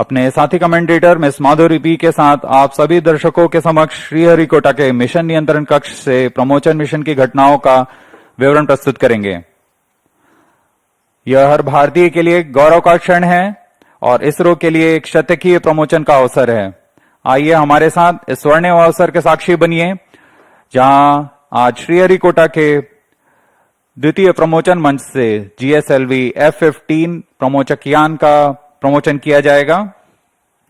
अपने साथी commentator miss माधुरी P के साथ आप सभी दर्शकों के समक्ष श्रीहरिकोटा के मिशन नियंत्रण कक्ष से प्रमोशन मिशन की घटनाओं का विवरण प्रस्तुत करेंगे। यह हर भारतीय के लिए गौरव का क्षण है और इसरो के लिए एक शतकीय प्रमोशन का अवसर है। आइए हमारे साथ इस स्वर्णिम अवसर के साक्षी बनिए, जहां आज श्रीहरिकोटा के द्वितीय प्रमोशन मंच से GSLV F15 प्रमोचक यान का प्रमोशन किया जाएगा।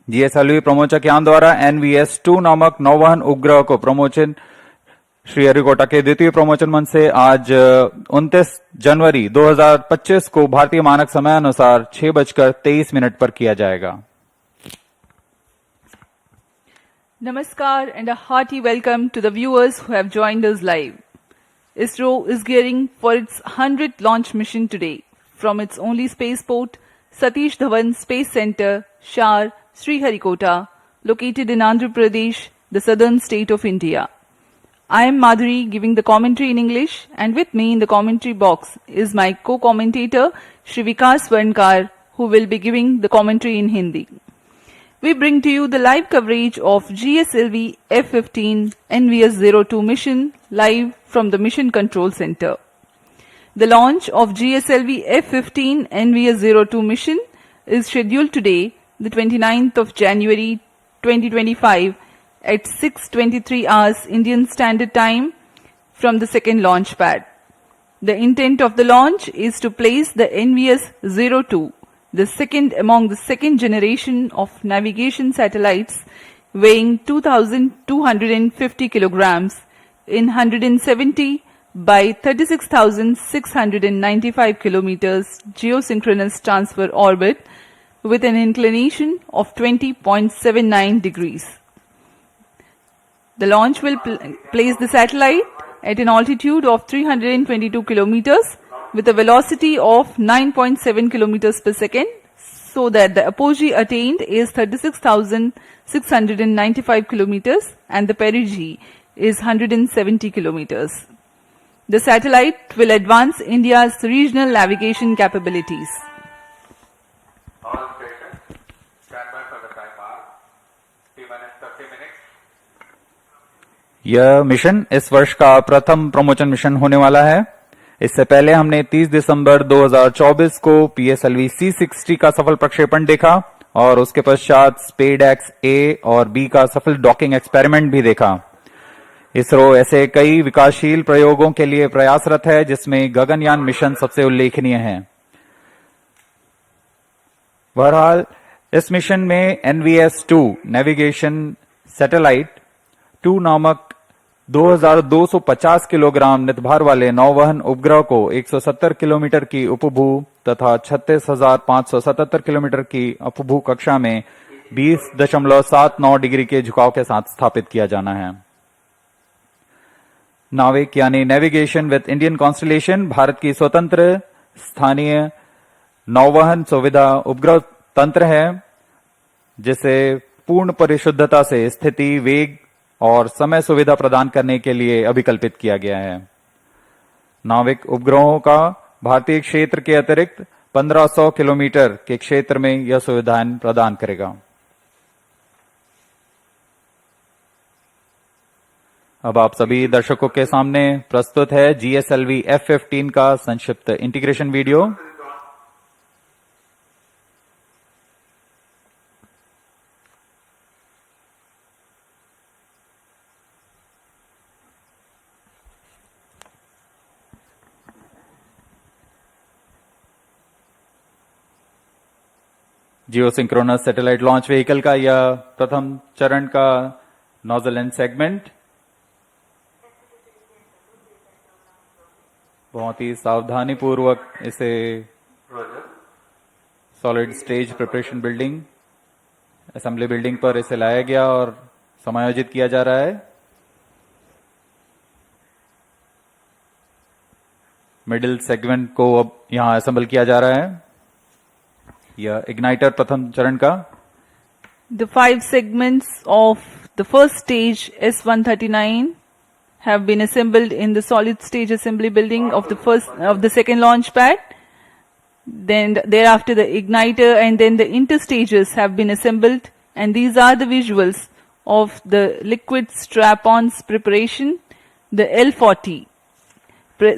GSLV प्रमोचक यान द्वारा NVS-02 नामक नौवहन उपग्रह को प्रमोशन श्रीहरिकोटा के द्वितीय प्रमोशन मंच से आज 29 जनवरी 2025 को भारतीय मानक समय अनुसार 6:23 पर किया जाएगा। Namaskar and a hearty welcome to the viewers who have joined us live. ISRO is gearing for its 100th launch mission today from its only spaceport, Satish Dhawan Space Center, Shar, Sriharikota, located in Andhra Pradesh, the southern state of India. I am Madhuri giving the commentary in English, and with me in the commentary box is my co-commentator Shri Vikas Varnkar, who will be giving the commentary in Hindi. We bring to you the live coverage of GSLV F15 NVS-02 mission live from the Mission Control Center. The launch of GSLV F15 NVS-02 mission is scheduled today, the 29th of January 2025 at 6:23 hours Indian Standard Time from the second launch pad. The intent of the launch is to place the NVS-02, the second among the second generation of navigation satellites weighing 2,250 kilograms in 170 by 36,695 kilometers geosynchronous transfer orbit with an inclination of 20.79 degrees. The launch will place the satellite at an altitude of 322 kilometers with a velocity of 9.7 kilometers per second, so that the apogee attained is 36,695 kilometers and the perigee is 170 kilometers. The satellite will advance India's regional navigation capabilities. All stations, stand by for the time mark. T-minus 30 minutes. यह mission इस वर्ष का प्रथम promotion mission होने वाला है। इससे पहले हमने 30 दिसंबर 2024 को PSLV C60 का सफल प्रक्षेपण देखा और उसके पश्चात स्पेडएक्स A और B का सफल डॉकिंग एक्सपेरिमेंट भी देखा। इसरो ऐसे कई विकासशील प्रयोगों के लिए प्रयासरत है, जिसमें गगनयान मिशन सबसे उल्लेखनीय है। बहरहाल इस मिशन में NVS-02 नेविगेशन सैटेलाइट 2 नामक 2250 किलोग्राम नितभार वाले नौवहन उपग्रह को 170 किलोमीटर की उपभू तथा 36,577 किलोमीटर की अपभू कक्षा में 20.79 डिग्री के झुकाव के साथ स्थापित किया जाना है। नाविक यानी navigation with Indian constellation Bharat की स्वतंत्र स्थानीय नौवहन सुविधा उपग्रह तंत्र है, जिसे पूर्ण परिशुद्धता से स्थिति, वेग और समय सुविधा प्रदान करने के लिए अभिकल्पित किया गया है। नाविक उपग्रहों का भारतीय क्षेत्र के अतिरिक्त 1500 किलोमीटर के क्षेत्र में यह सुविधाएं प्रदान करेगा। अब आप सभी दर्शकों के सामने प्रस्तुत है GSLV F15 का संक्षिप्त integration video. Geosynchronous satellite launch vehicle का यह प्रथम चरण का नोजल एंड सेगमेंट बहुत ही सावधानी पूर्वक इसे solid stage preparation building assembly building पर इसे लाया गया और समायोजित किया जा रहा है। मिडिल सेगमेंट को अब यहां असेंबल किया जा रहा है। यह इग्नाइटर प्रथम चरण का The 5 segments of the first stage S139 have been assembled in the solid stage assembly building of the second launch pad. Then thereafter the igniter and then the interstages have been assembled, and these are the visuals of the liquid strap-ons preparation, the L40,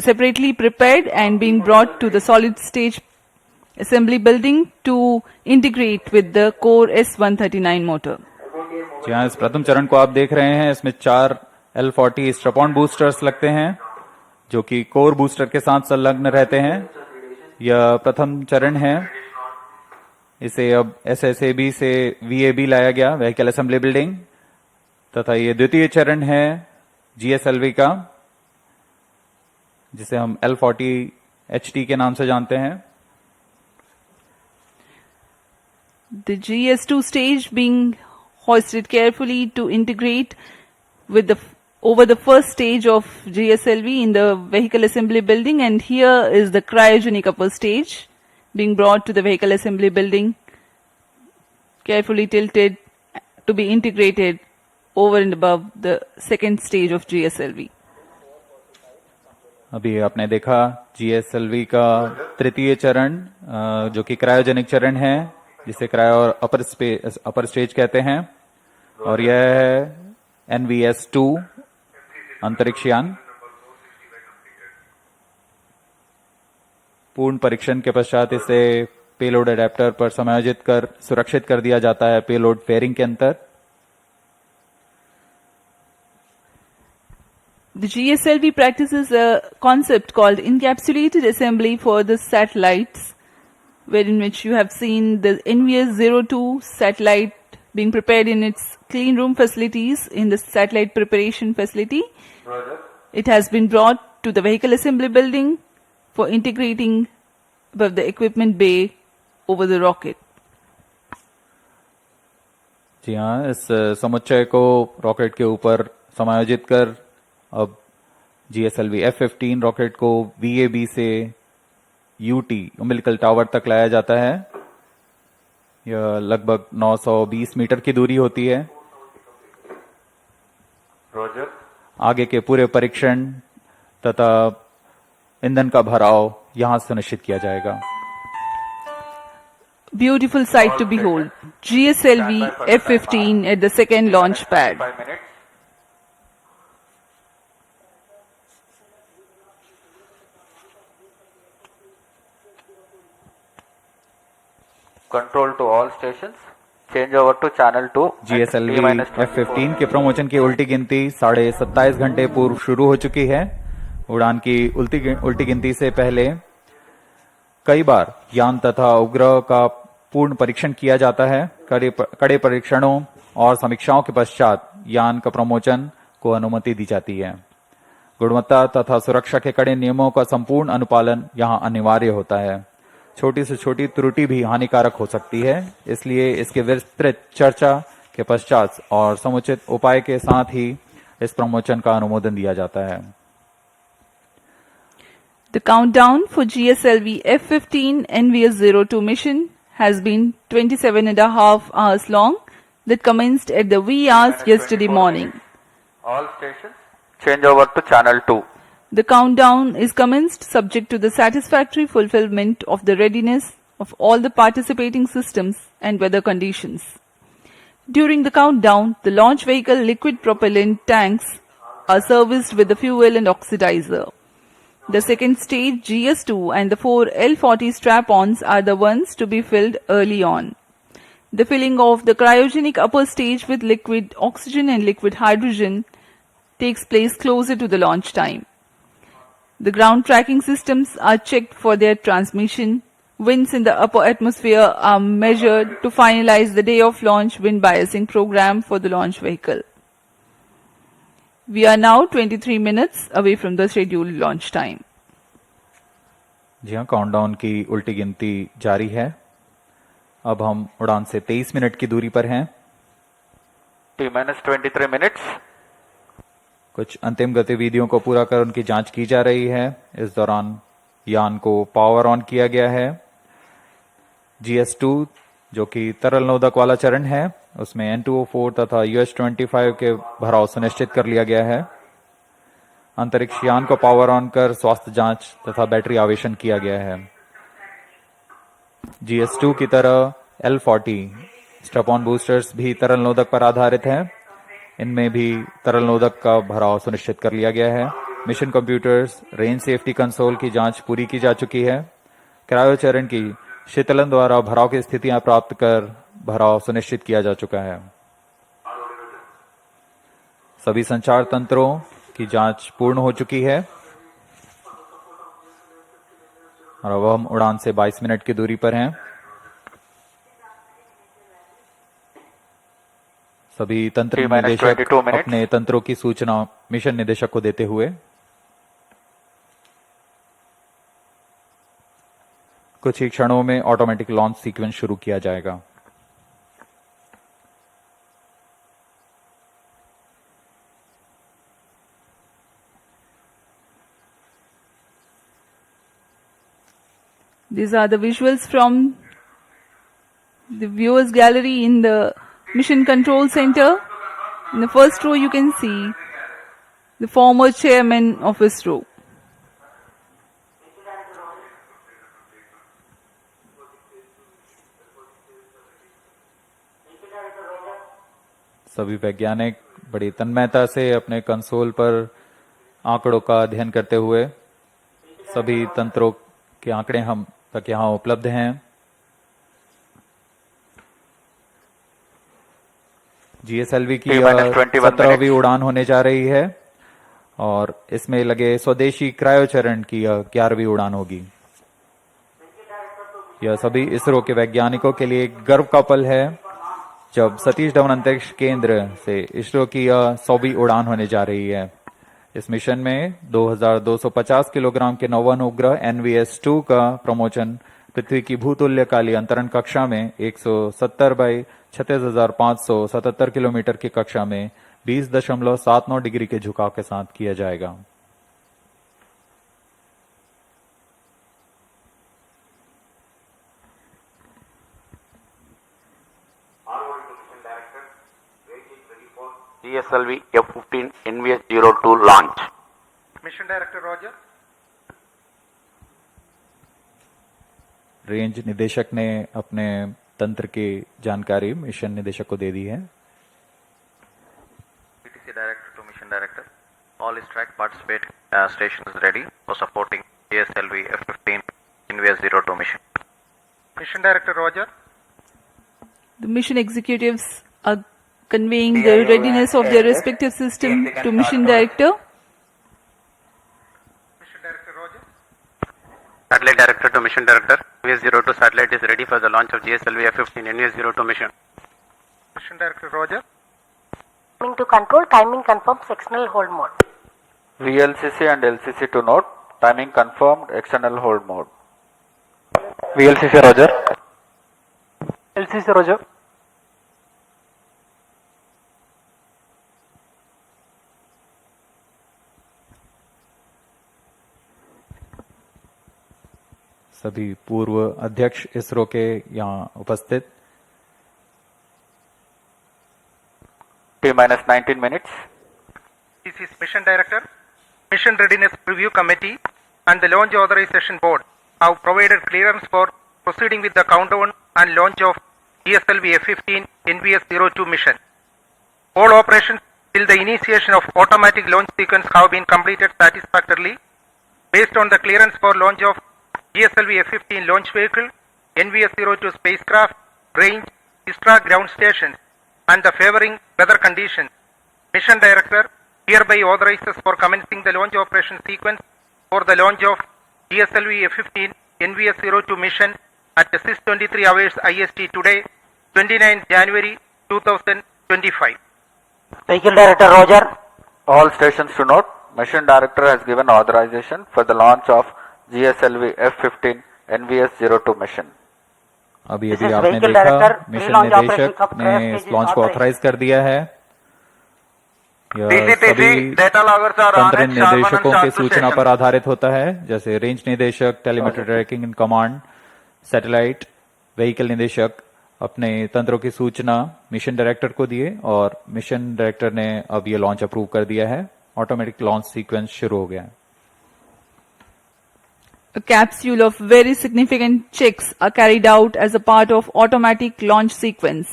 separately prepared and being brought to the solid stage assembly building to integrate with the core S139 motor. जी हाँ, इस प्रथम चरण को आप देख रहे हैं। इसमें 4 L40 स्ट्रैप-ऑन बूस्टर्स लगते हैं जो कि कोर बूस्टर के साथ संलग्न रहते हैं। यह प्रथम चरण है। इसे अब SSAB से VAB लाया गया, व्हीकल असेंबली बिल्डिंग, तथा ये द्वितीय चरण है GSLV का, जिसे हम L40 HT के नाम से जानते हैं। The GS2 stage being hoisted carefully to integrate with the over the first stage of GSLV in the vehicle assembly building, and here is the cryogenic upper stage being brought to the vehicle assembly building, carefully tilted to be integrated over and above the second stage of GSLV. अभी आपने देखा GSLV का तृतीय चरण जो कि cryogenic चरण है, जिसे क्रायो और अपर स्टेज कहते हैं, और यह है NVS-02 अंतरिक्ष यान। पूर्ण परीक्षण के पश्चात इसे पेलोड अडेप्टर पर समायोजित कर सुरक्षित कर दिया जाता है पेलोड फेयरिंग के अंतर। The GSLV practices a concept called encapsulated assembly for the satellites, wherein which you have seen the NVS-02 satellite being prepared in its clean room facilities in the satellite preparation facility. It has been brought to the vehicle assembly building for integrating above the equipment bay over the rocket. जी हाँ, इस समुच्चय को rocket के ऊपर समायोजित कर अब GSLV F15 rocket को VAB से UT उम्बिलिकल टावर तक लाया जाता है। यह लगभग 920 मीटर की दूरी होती है। रोजर। आगे के पूरे परीक्षण तथा ईंधन का भराव यहां सुनिश्चित किया जाएगा। Beautiful sight to behold. GSLV F15 at the second launch pad. 5 minutes. Control to all stations. Change over to channel 2. GSLV F15 के प्रमोशन की उल्टी गिनती 27.5 घंटे पूर्व शुरू हो चुकी है। उड़ान की उल्टी गिनती से पहले कई बार यान तथा उपग्रह का पूर्ण परीक्षण किया जाता है। कड़े परीक्षणों और समीक्षाओं के पश्चात यान का प्रमोशन को अनुमति दी जाती है। गुणवत्ता तथा सुरक्षा के कड़े नियमों का संपूर्ण अनुपालन यहां अनिवार्य होता है। छोटी से छोटी त्रुटि भी हानिकारक हो सकती है, इसलिए इसके विस्तृत चर्चा के पश्चात और समुचित उपाय के साथ ही इस प्रमोशन का अनुमोदन दिया जाता है। The countdown for GSLV F15 NVS-02 mission has been 27.5 hours long, that commenced at the wee hours yesterday morning. All stations change over to channel 2. The countdown is commenced subject to the satisfactory fulfillment of the readiness of all the participating systems and weather conditions. During the countdown, the launch vehicle liquid propellant tanks are serviced with the fuel and oxidizer. The second stage GS2 and the 4 L40 strap-ons are the ones to be filled early on. The filling of the cryogenic upper stage with liquid oxygen and liquid hydrogen takes place closer to the launch time. The ground tracking systems are checked for their transmission. Winds in the upper atmosphere are measured to finalize the day of launch wind biasing program for the launch vehicle. We are now 23 minutes away from the scheduled launch time. जी हाँ, countdown की उल्टी गिनती जारी है। अब हम उड़ान से 23 मिनट की दूरी पर हैं। T-23 minutes. कुछ अंतिम गतिविधियों को पूरा कर उनकी जांच की जा रही है। इस दौरान यान को पावर ऑन किया गया है। GS2 जो कि तरल नोदक वाला चरण है, उसमें N2O4 तथा US-25 के भराव सुनिश्चित कर लिया गया है। अंतरिक्ष यान को पावर ऑन कर स्वास्थ्य जांच तथा बैटरी आवेशन किया गया है। GS2 की तरह L40 स्ट्रैप ऑन बूस्टर्स भी तरल नोदक पर आधारित हैं। इनमें भी तरल नोदक का भराव सुनिश्चित कर लिया गया है। Mission computers, range safety console की जांच पूरी की जा चुकी है। क्रायो चरण की शीतलन द्वारा भराव की स्थितियां प्राप्त कर भराव सुनिश्चित किया जा चुका है। सभी संचार तंत्रों की जांच पूर्ण हो चुकी है और अब हम उड़ान से 22 मिनट की दूरी पर हैं। सभी तंत्र निदेशक अपने तंत्रों की सूचना मिशन निदेशक को देते हुए कुछ ही क्षणों में ऑटोमेटिक लॉन्च सीक्वेंस शुरू किया जाएगा। These are the visuals from the viewers gallery in the Mission Control Center. In the first row you can see the former chairman of ISRO. सभी वैज्ञानिक बड़ी तन्मयता से अपने कंसोल पर आंकड़ों का अध्ययन करते हुए सभी तंत्रों के आंकड़े हम तक यहां उपलब्ध हैं। GSLV की 17वीं उड़ान होने जा रही है और इसमें लगे स्वदेशी क्रायोचरण की 11वीं उड़ान होगी। यह सभी इसरो के वैज्ञानिकों के लिए एक गर्व का पल है जब सतीश धवन अंतरिक्ष केंद्र से इसरो की 100वीं उड़ान होने जा रही है। इस मिशन में 2250 किलोग्राम के नौवन उपग्रह NVS-02 का प्रमोशन पृथ्वी की भूतुल्यकालीय अंतरण कक्षा में 170 बाई 36,577 किलोमीटर की कक्षा में 20.79 डिग्री के झुकाव के साथ किया जाएगा। GSLV F15 NVS-02 launch. Mission Director Roger. Range निदेशक ने अपने तंत्र की जानकारी मिशन निदेशक को दे दी है। PTC Director to Mission Director. All is track participate stations ready for supporting GSLV F15 NVS-02 mission. Mission Director Roger. The mission executives are conveying the readiness of their respective system to Mission Director. Mission Director Roger. Satellite Director to Mission Director. NVS-02 satellite is ready for the launch of GSLV F15 NVS-02 mission. Mission Director Roger. Timing to control, timing confirmed, sectional hold mode. VLCC and LCC to note, timing confirmed, external hold mode. VLCC Roger. LCC Roger. सभी पूर्व अध्यक्ष इसरो के यहाँ उपस्थित। T-19 minutes. This is Mission Director. Mission Readiness Review Committee and the Launch Authorization Board have provided clearance for proceeding with the countdown and launch of GSLV F15 NVS-02 mission. All operations till the initiation of automatic launch sequence have been completed satisfactorily. Based on the clearance for launch of GSLV F15 launch vehicle, NVS-02 spacecraft, range, ISRO ground stations, and the favoring weather conditions, Mission Director hereby authorizes for commencing the launch operation sequence for the launch of GSLV F15 NVS-02 mission at 6:23 hours IST today, 29 January 2025. Vehicle Director Roger. All stations to note, Mission Director has given authorization for the launch of GSLV F15 NVS-02 mission. अभी आपने देखा mission निदेशक ने इस launch को authorise कर दिया है। यह सभी तंत्र निदेशकों के सूचना पर आधारित होता है, जैसे रेंज निदेशक, telemetry tracking in command, satellite, vehicle निदेशक अपने तंत्रों की सूचना मिशन डायरेक्टर को दिए और मिशन डायरेक्टर ने अब ये लॉन्च अप्रूव कर दिया है। ऑटोमेटिक लॉन्च सीक्वेंस शुरू हो गया है। A capsule of very significant checks are carried out as a part of automatic launch sequence.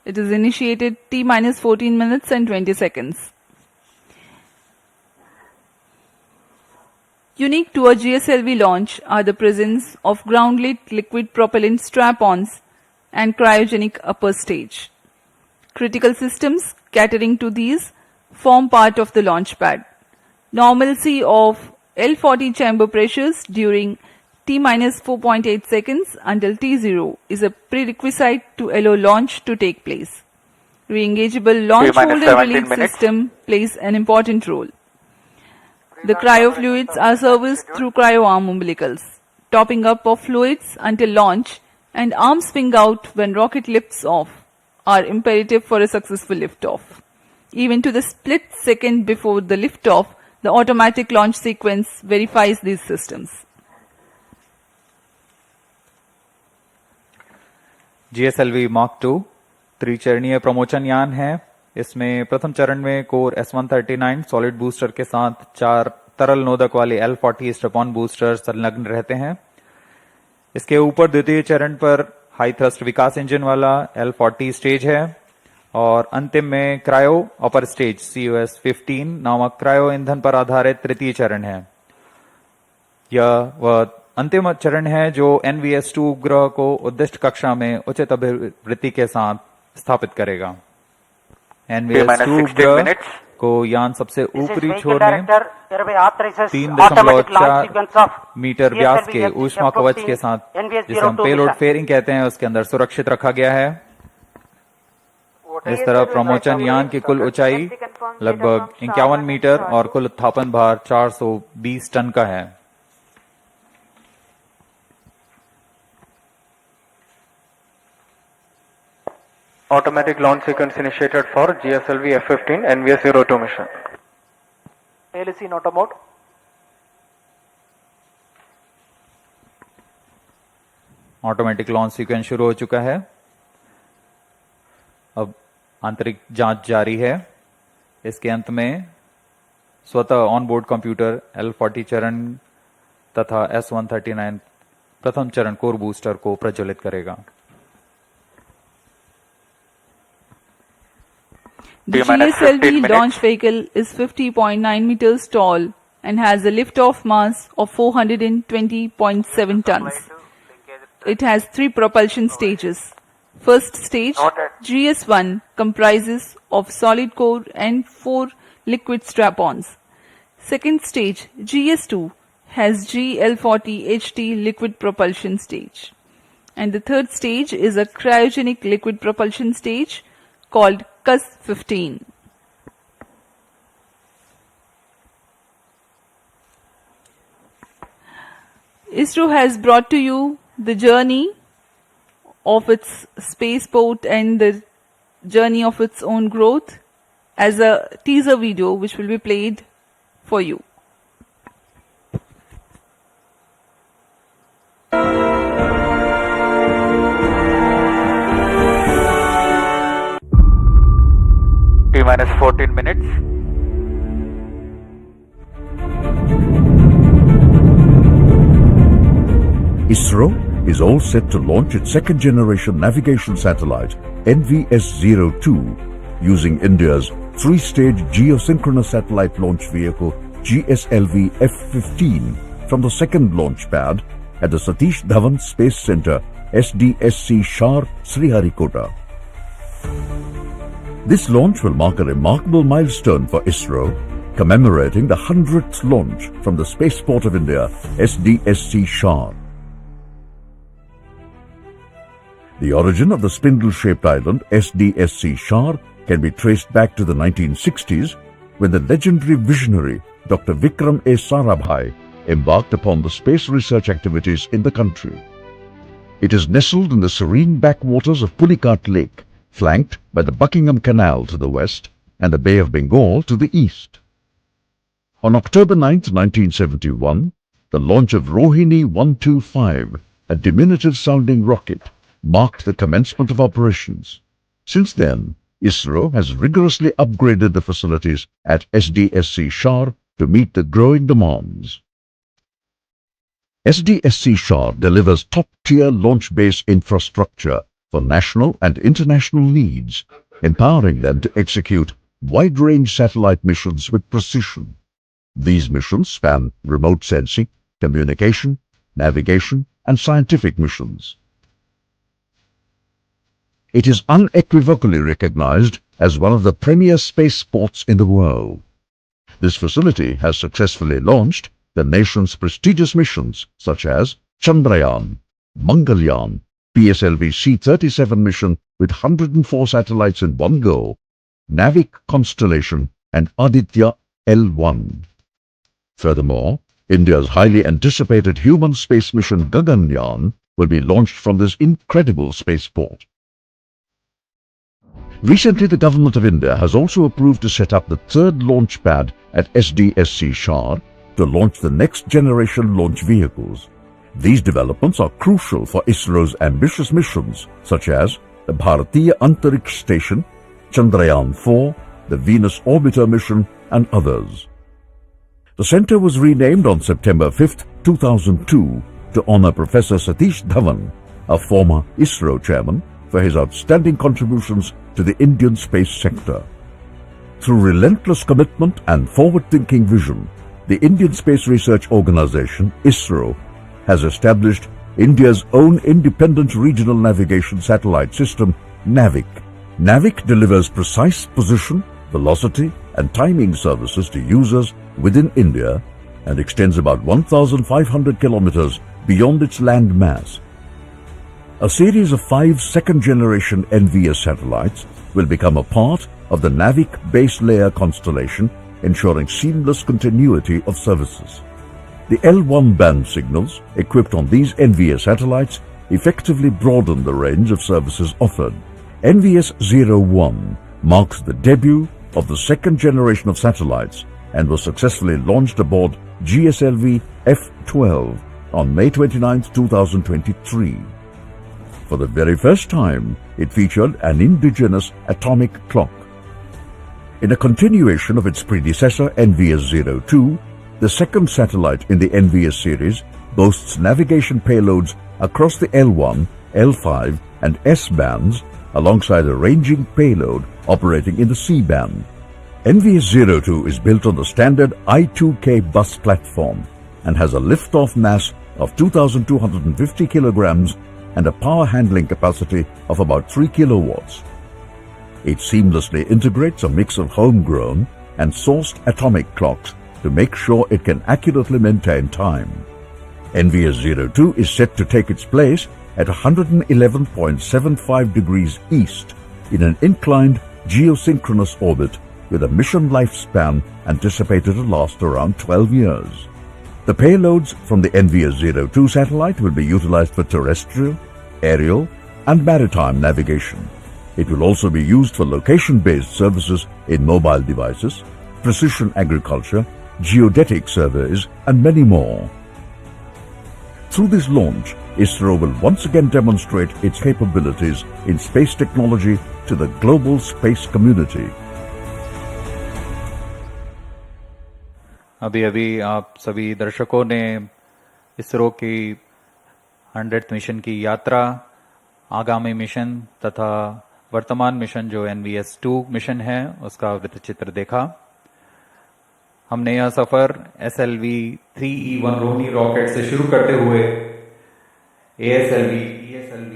It is initiated T-minus 14 minutes and 20 seconds. Unique to a GSLV launch are the presence of ground-lit liquid propellant strap-ons and cryogenic upper stage. Critical systems catering to these form part of the launch pad. Normalcy of L40 chamber pressures during T-minus 4.8 seconds until T0 is a prerequisite to allow launch to take place. Re-engageable launch T-minus holder 17 release minutes. system plays an important role. The cryofluids are serviced through cryo-arm umbilicals. Topping up of fluids until launch and arm swing out when rocket lifts off are imperative for a successful liftoff. Even to the split second before the liftoff, the automatic launch sequence verifies these systems. GSLV Mark II त्रिचरणीय प्रमोचन यान है। इसमें प्रथम चरण में core S139 solid booster के साथ 4 तरल नोदक वाले L40 स्ट्रैप-ऑन बूस्टर संलग्न रहते हैं। इसके ऊपर द्वितीय चरण पर हाई थ्रस्ट विकास इंजन वाला L40 स्टेज है और अंतिम में क्रायो अपर स्टेज COS 15 नामक क्रायो ईंधन पर आधारित तृतीय चरण है। यह वह अंतिम चरण है जो NVS-02 उपग्रह को उद्दिष्ट कक्षा में उचित अभिवृत्ति के साथ स्थापित करेगा। NVS-02 उपग्रह को यान सबसे ऊपरी छोर में 3.4 मीटर व्यास के ऊष्मा कवच के साथ, जिसे हम पेलोड फेयरिंग कहते हैं, उसके अंदर सुरक्षित रखा गया है। इस तरह प्रमोचन यान की कुल ऊंचाई लगभग 51 मीटर और कुल उत्थापन भार 420 टन का है। Automatic launch sequence initiated for GSLV F15 NVS-02 mission. ALC in auto mode. Automatic launch sequence शुरू हो चुका है। अब आंतरिक जांच जारी है। इसके अंत में स्वतः ऑनबोर्ड कंप्यूटर L40 चरण तथा S139 प्रथम चरण कोर बूस्टर को प्रज्वलित करेगा। The GSLV launch vehicle is 50.9 meters tall and has a lift-off mass of 420.7 tons. It has 3 propulsion stages. First stage, GS1, comprises of solid core and 4 liquid strap-ons. Second stage, GS2, has GL40 HT liquid propulsion stage. And the third stage is a cryogenic liquid propulsion stage called CUS 15. ISRO has brought to you the journey of its spaceport and the journey of its own growth as a teaser video which will be played for you. T-minus 14 minutes. ISRO is all set to launch its second-generation navigation satellite NVS-02 using India's 3-stage geosynchronous satellite launch vehicle GSLV F15 from the second launch pad at the Satish Dhawan Space Center SDSC Shar Sriharikota. This launch will mark a remarkable milestone for ISRO, commemorating the 100th launch from the Spaceport of India, SDSC Shar. The origin of the spindle-shaped island SDSC Shar can be traced back to the 1960s, when the legendary visionary Dr. Vikram A. Sarabhai embarked upon the space research activities in the country. It is nestled in the serene backwaters of Pulicat Lake, flanked by the Buckingham Canal to the west and the Bay of Bengal to the east. On October 9, 1971, the launch of Rohini 125, a diminutive-sounding rocket, marked the commencement of operations. Since then, ISRO has rigorously upgraded the facilities at SDSC Shar to meet the growing demands. SDSC SHAR delivers top-tier launch-based infrastructure for national and international needs, empowering them to execute wide-range satellite missions with precision. These missions span remote sensing, communication, navigation, and scientific missions. It is unequivocally recognized as one of the premier spaceports in the world. This facility has successfully launched the nation's prestigious missions such as Chandrayaan, Mangalyaan, PSLV C-37 mission with 104 satellites in one go, Indian Constellation, and Aditya L1. Furthermore, India's highly anticipated human space mission Gaganyaan will be launched from this incredible spaceport. Recently, the Government of India has also approved to set up the third launch pad at SDSC SHAR to launch the next generation launch vehicles. These developments are crucial for ISRO's ambitious missions such as the Bharatiya Antariksh Station, Chandrayaan-4, the Venus Orbiter mission, and others. The center was renamed on September 5, 2002 to honor Professor Satish Dhawan, a former ISRO chairman, for his outstanding contributions to the Indian space sector. Through relentless commitment and forward-thinking vision, the Indian Space Research Organization, ISRO, has established India's own independent regional navigation satellite system, NAVIC. NAVIC delivers precise position, velocity, and timing services to users within India and extends about 1,500 kilometers beyond its land mass. A series of 5 second-generation NVS satellites will become a part of the NAVIC base layer constellation, ensuring seamless continuity of services. The L1 band signals equipped on these NVS satellites effectively broaden the range of services offered. NVS-01 marks the debut of the second generation of satellites and was successfully launched aboard GSLV F15 on May 29, 2023. For the very first time, it featured an indigenous atomic clock. In a continuation of its predecessor NVS-02, the second satellite in the NVS series boasts navigation payloads across the L1, L5 and S bands alongside a ranging payload operating in the C band. NVS-02 is built on the standard I-2K bus platform and has a liftoff mass of 2,250 kilograms and a power handling capacity of about 3 kilowatts. It seamlessly integrates a mix of homegrown and sourced atomic clocks to make sure it can accurately maintain time. NVS-02 is set to take its place at 111.75 degrees east in an inclined geosynchronous orbit with a mission lifespan anticipated to last around 12 years. The payloads from the NVS-02 satellite will be utilized for terrestrial, aerial, and maritime navigation. It will also be used for location-based services in mobile devices, precision agriculture, geodetic surveys, and many more. Through this launch, ISRO will once again demonstrate its capabilities in space technology to the global space community. अभी आप सभी दर्शकों ने इसरो की 100th mission की यात्रा, आगामी mission तथा वर्तमान मिशन जो NVS-2 मिशन है उसका वृत्तचित्र देखा। हमने यह सफर SLV 3E1 रोहिणी रॉकेट से शुरू करते हुए ASLV, ESLV,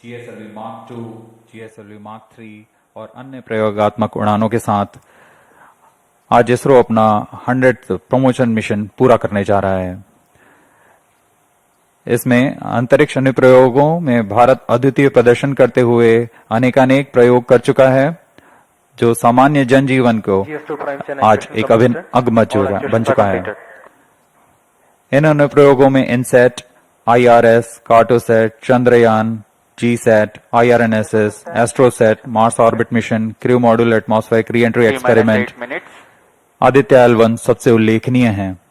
GSLV Mark 2, GSLV Mark 3 और अन्य प्रयोगात्मक उड़ानों के साथ आज इसरो अपना 100th प्रमोशन मिशन पूरा करने जा रहा है। इसमें अंतरिक्ष अनुप्रयोगों में भारत अद्वितीय प्रदर्शन करते हुए अनेकानेक प्रयोग कर चुका है, जो सामान्य जनजीवन को आज एक अभिन्न अंग बन चुका है। इन अनुप्रयोगों में INSAT, IRS, Cartosat, Chandrayaan, GSAT, IRNSS, Astrosat, Mars orbit mission, crew module atmospheric re entry experiment, Aditya L1 सबसे उल्लेखनीय है।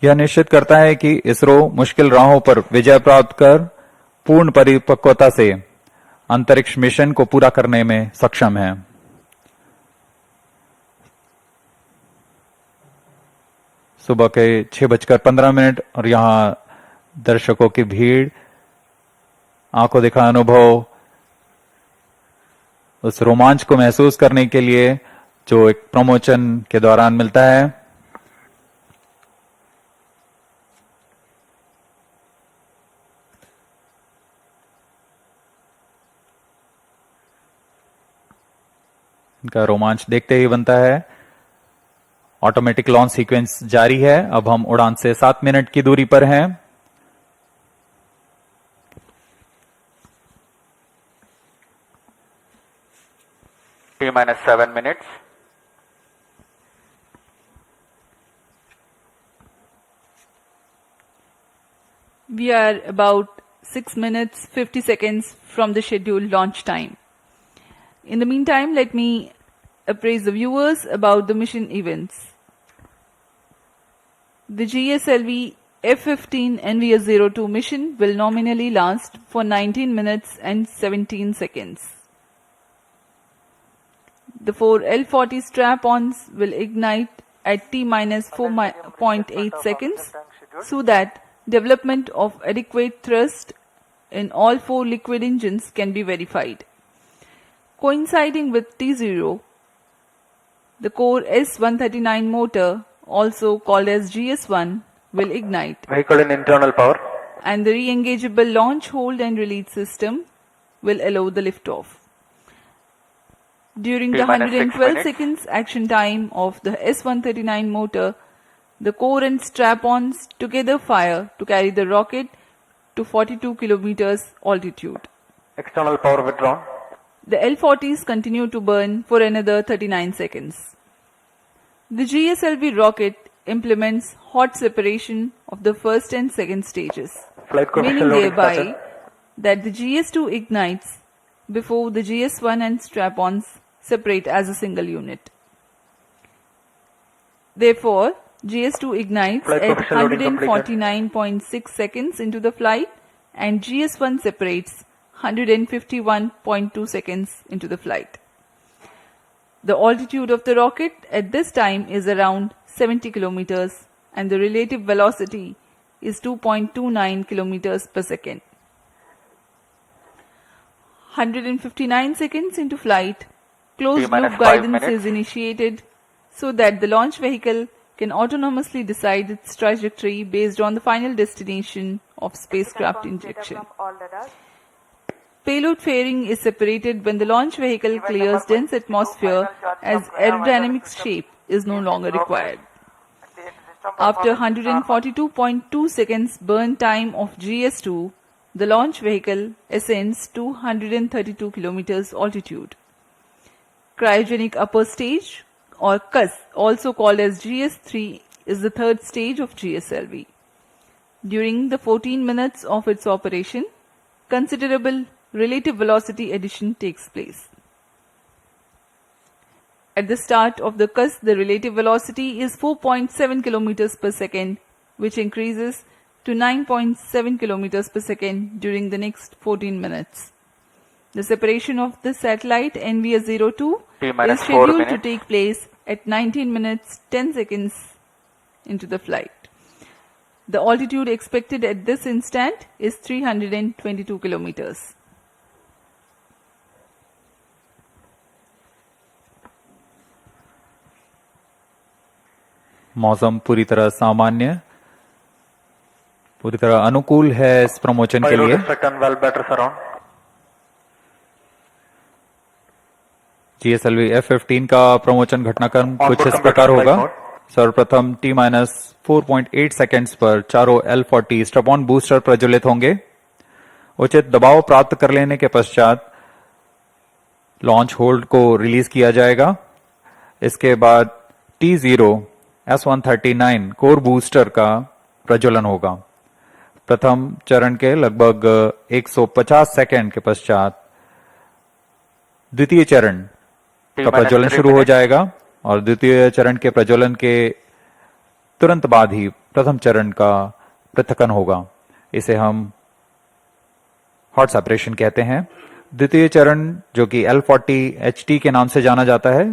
यह निश्चित करता है कि इसरो मुश्किल राहों पर विजय प्राप्त कर पूर्ण परिपक्वता से अंतरिक्ष मिशन को पूरा करने में सक्षम है। सुबह के 6:15 और यहाँ दर्शकों की भीड़, आंखों देखा अनुभव, उस रोमांच को महसूस करने के लिए जो एक प्रमोशन के दौरान मिलता है। इनका रोमांच देखते ही बनता है। ऑटोमेटिक लॉन्च सीक्वेंस जारी है। अब हम उड़ान से 7 मिनट की दूरी पर हैं। T-7 minutes. We are about 6 minutes 50 seconds from the scheduled launch time. In the meantime, let me appraise the viewers about the mission events. The GSLV F15 NVS-02 mission will nominally last for 19 minutes and 17 seconds. The 4 L40 strap-ons will ignite at T-4.8 seconds so that development of adequate thrust in all 4 liquid engines can be verified. Coinciding with T0, the core S139 motor, also called as GS1, will ignite. Vehicle in internal power. And the re-engageable launch, hold and release system will allow the liftoff. During the 112 seconds action time of the S139 motor, the core and strap-ons together fire to carry the rocket to 42 kilometers altitude. External power withdrawn. The L40s continue to burn for another 39 seconds. The GSLV rocket implements hot separation of the first and second stages, meaning thereby that the GS2 ignites before the GS1 and strap-ons separate as a single unit. Therefore, GS2 ignites at 149.6 seconds into the flight and GS1 separates 151.2 seconds into the flight. The altitude of the rocket at this time is around 70 kilometers and the relative velocity is 2.29 kilometers per second. 159 seconds into flight, closed loop guidance is initiated so that the launch vehicle can autonomously decide its trajectory based on the final destination of spacecraft injection. Payload fairing is separated when the launch vehicle clears dense atmosphere as aerodynamic shape is no longer required. After 142.2 seconds burn time of GS2, the launch vehicle ascends to 132 kilometers altitude. Cryogenic upper stage or CUS, also called as GS3, is the third stage of GSLV. During the 14 minutes of its operation, considerable relative velocity addition takes place. At the start of the CUS, the relative velocity is 4.7 kilometers per second, which increases to 9.7 kilometers per second during the next 14 minutes. The separation of the satellite NVS-02 is scheduled to take place at 19 minutes 10 seconds into the flight. The altitude expected at this instant is 322 kilometers. मौसम पूरी तरह सामान्य, पूरी तरह अनुकूल है इस promotion के लिए। GSLV F15 का प्रमोशन घटनाक्रम कुछ इस प्रकार होगा। सर्वप्रथम T-4.8 सेकेंड्स पर चारों L40 स्ट्रैप-ऑन बूस्टर प्रज्वलित होंगे। उचित दबाव प्राप्त कर लेने के पश्चात लॉन्च होल्ड को रिलीज किया जाएगा। इसके बाद T0 S139 कोर बूस्टर का प्रज्वलन होगा। प्रथम चरण के लगभग 150 सेकेंड के पश्चात द्वितीय चरण का प्रज्वलन शुरू हो जाएगा और द्वितीय चरण के प्रज्वलन के तुरंत बाद ही प्रथम चरण का पृथक्कन होगा। इसे हम हॉट सेपरेशन कहते हैं। द्वितीय चरण जो कि L40 HT के नाम से जाना जाता है,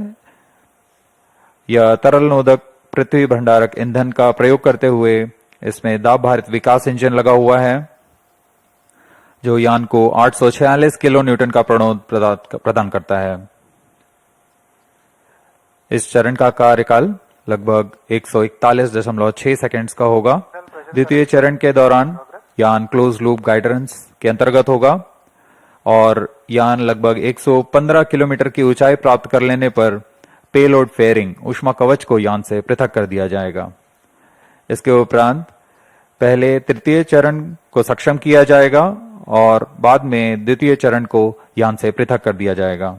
यह तरल नोदक पृथ्वी भंडारक ईंधन का प्रयोग करते हुए इसमें दाब भारित विकास इंजन लगा हुआ है जो यान को 846 किलो न्यूटन का प्रणोद प्रदान करता है। इस चरण का कार्यकाल लगभग 141.6 सेकंड्स का होगा। द्वितीय चरण के दौरान यान क्लोज लूप गाइडेंस के अंतर्गत होगा और यान लगभग 115 किलोमीटर की ऊंचाई प्राप्त कर लेने पर पेलोड फेयरिंग ऊष्मा कवच को यान से पृथक कर दिया जाएगा। इसके उपरांत पहले तृतीय चरण को सक्षम किया जाएगा और बाद में द्वितीय चरण को यान से पृथक कर दिया जाएगा।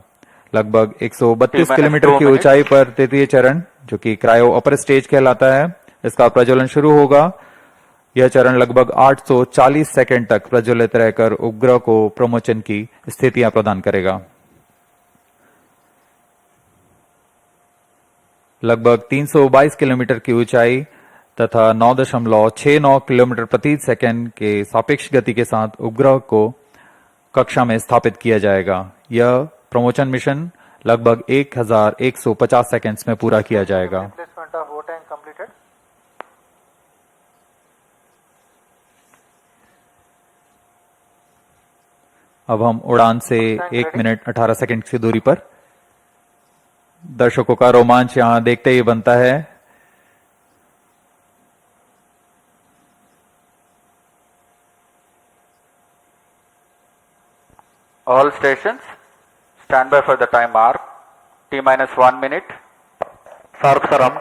लगभग 132 किलोमीटर की ऊंचाई पर तृतीय चरण जो कि क्रायो अपर स्टेज कहलाता है, इसका प्रज्वलन शुरू होगा। यह चरण लगभग 840 सेकंड तक प्रज्वलित रहकर उपग्रह को प्रमोचन की स्थितियां प्रदान करेगा। लगभग 322 किलोमीटर की ऊंचाई तथा 9.69 किलोमीटर प्रति सेकंड के सापेक्ष गति के साथ उपग्रह को कक्षा में स्थापित किया जाएगा। यह प्रमोचन मिशन लगभग 1150 सेकंड्स में पूरा किया जाएगा। अब हम उड़ान से 1 मिनट 18 सेकंड की दूरी पर। दर्शकों का रोमांच यहां देखते ही बनता है। All stations, stand by for the time mark. T minus 1 minute. Sharp surround.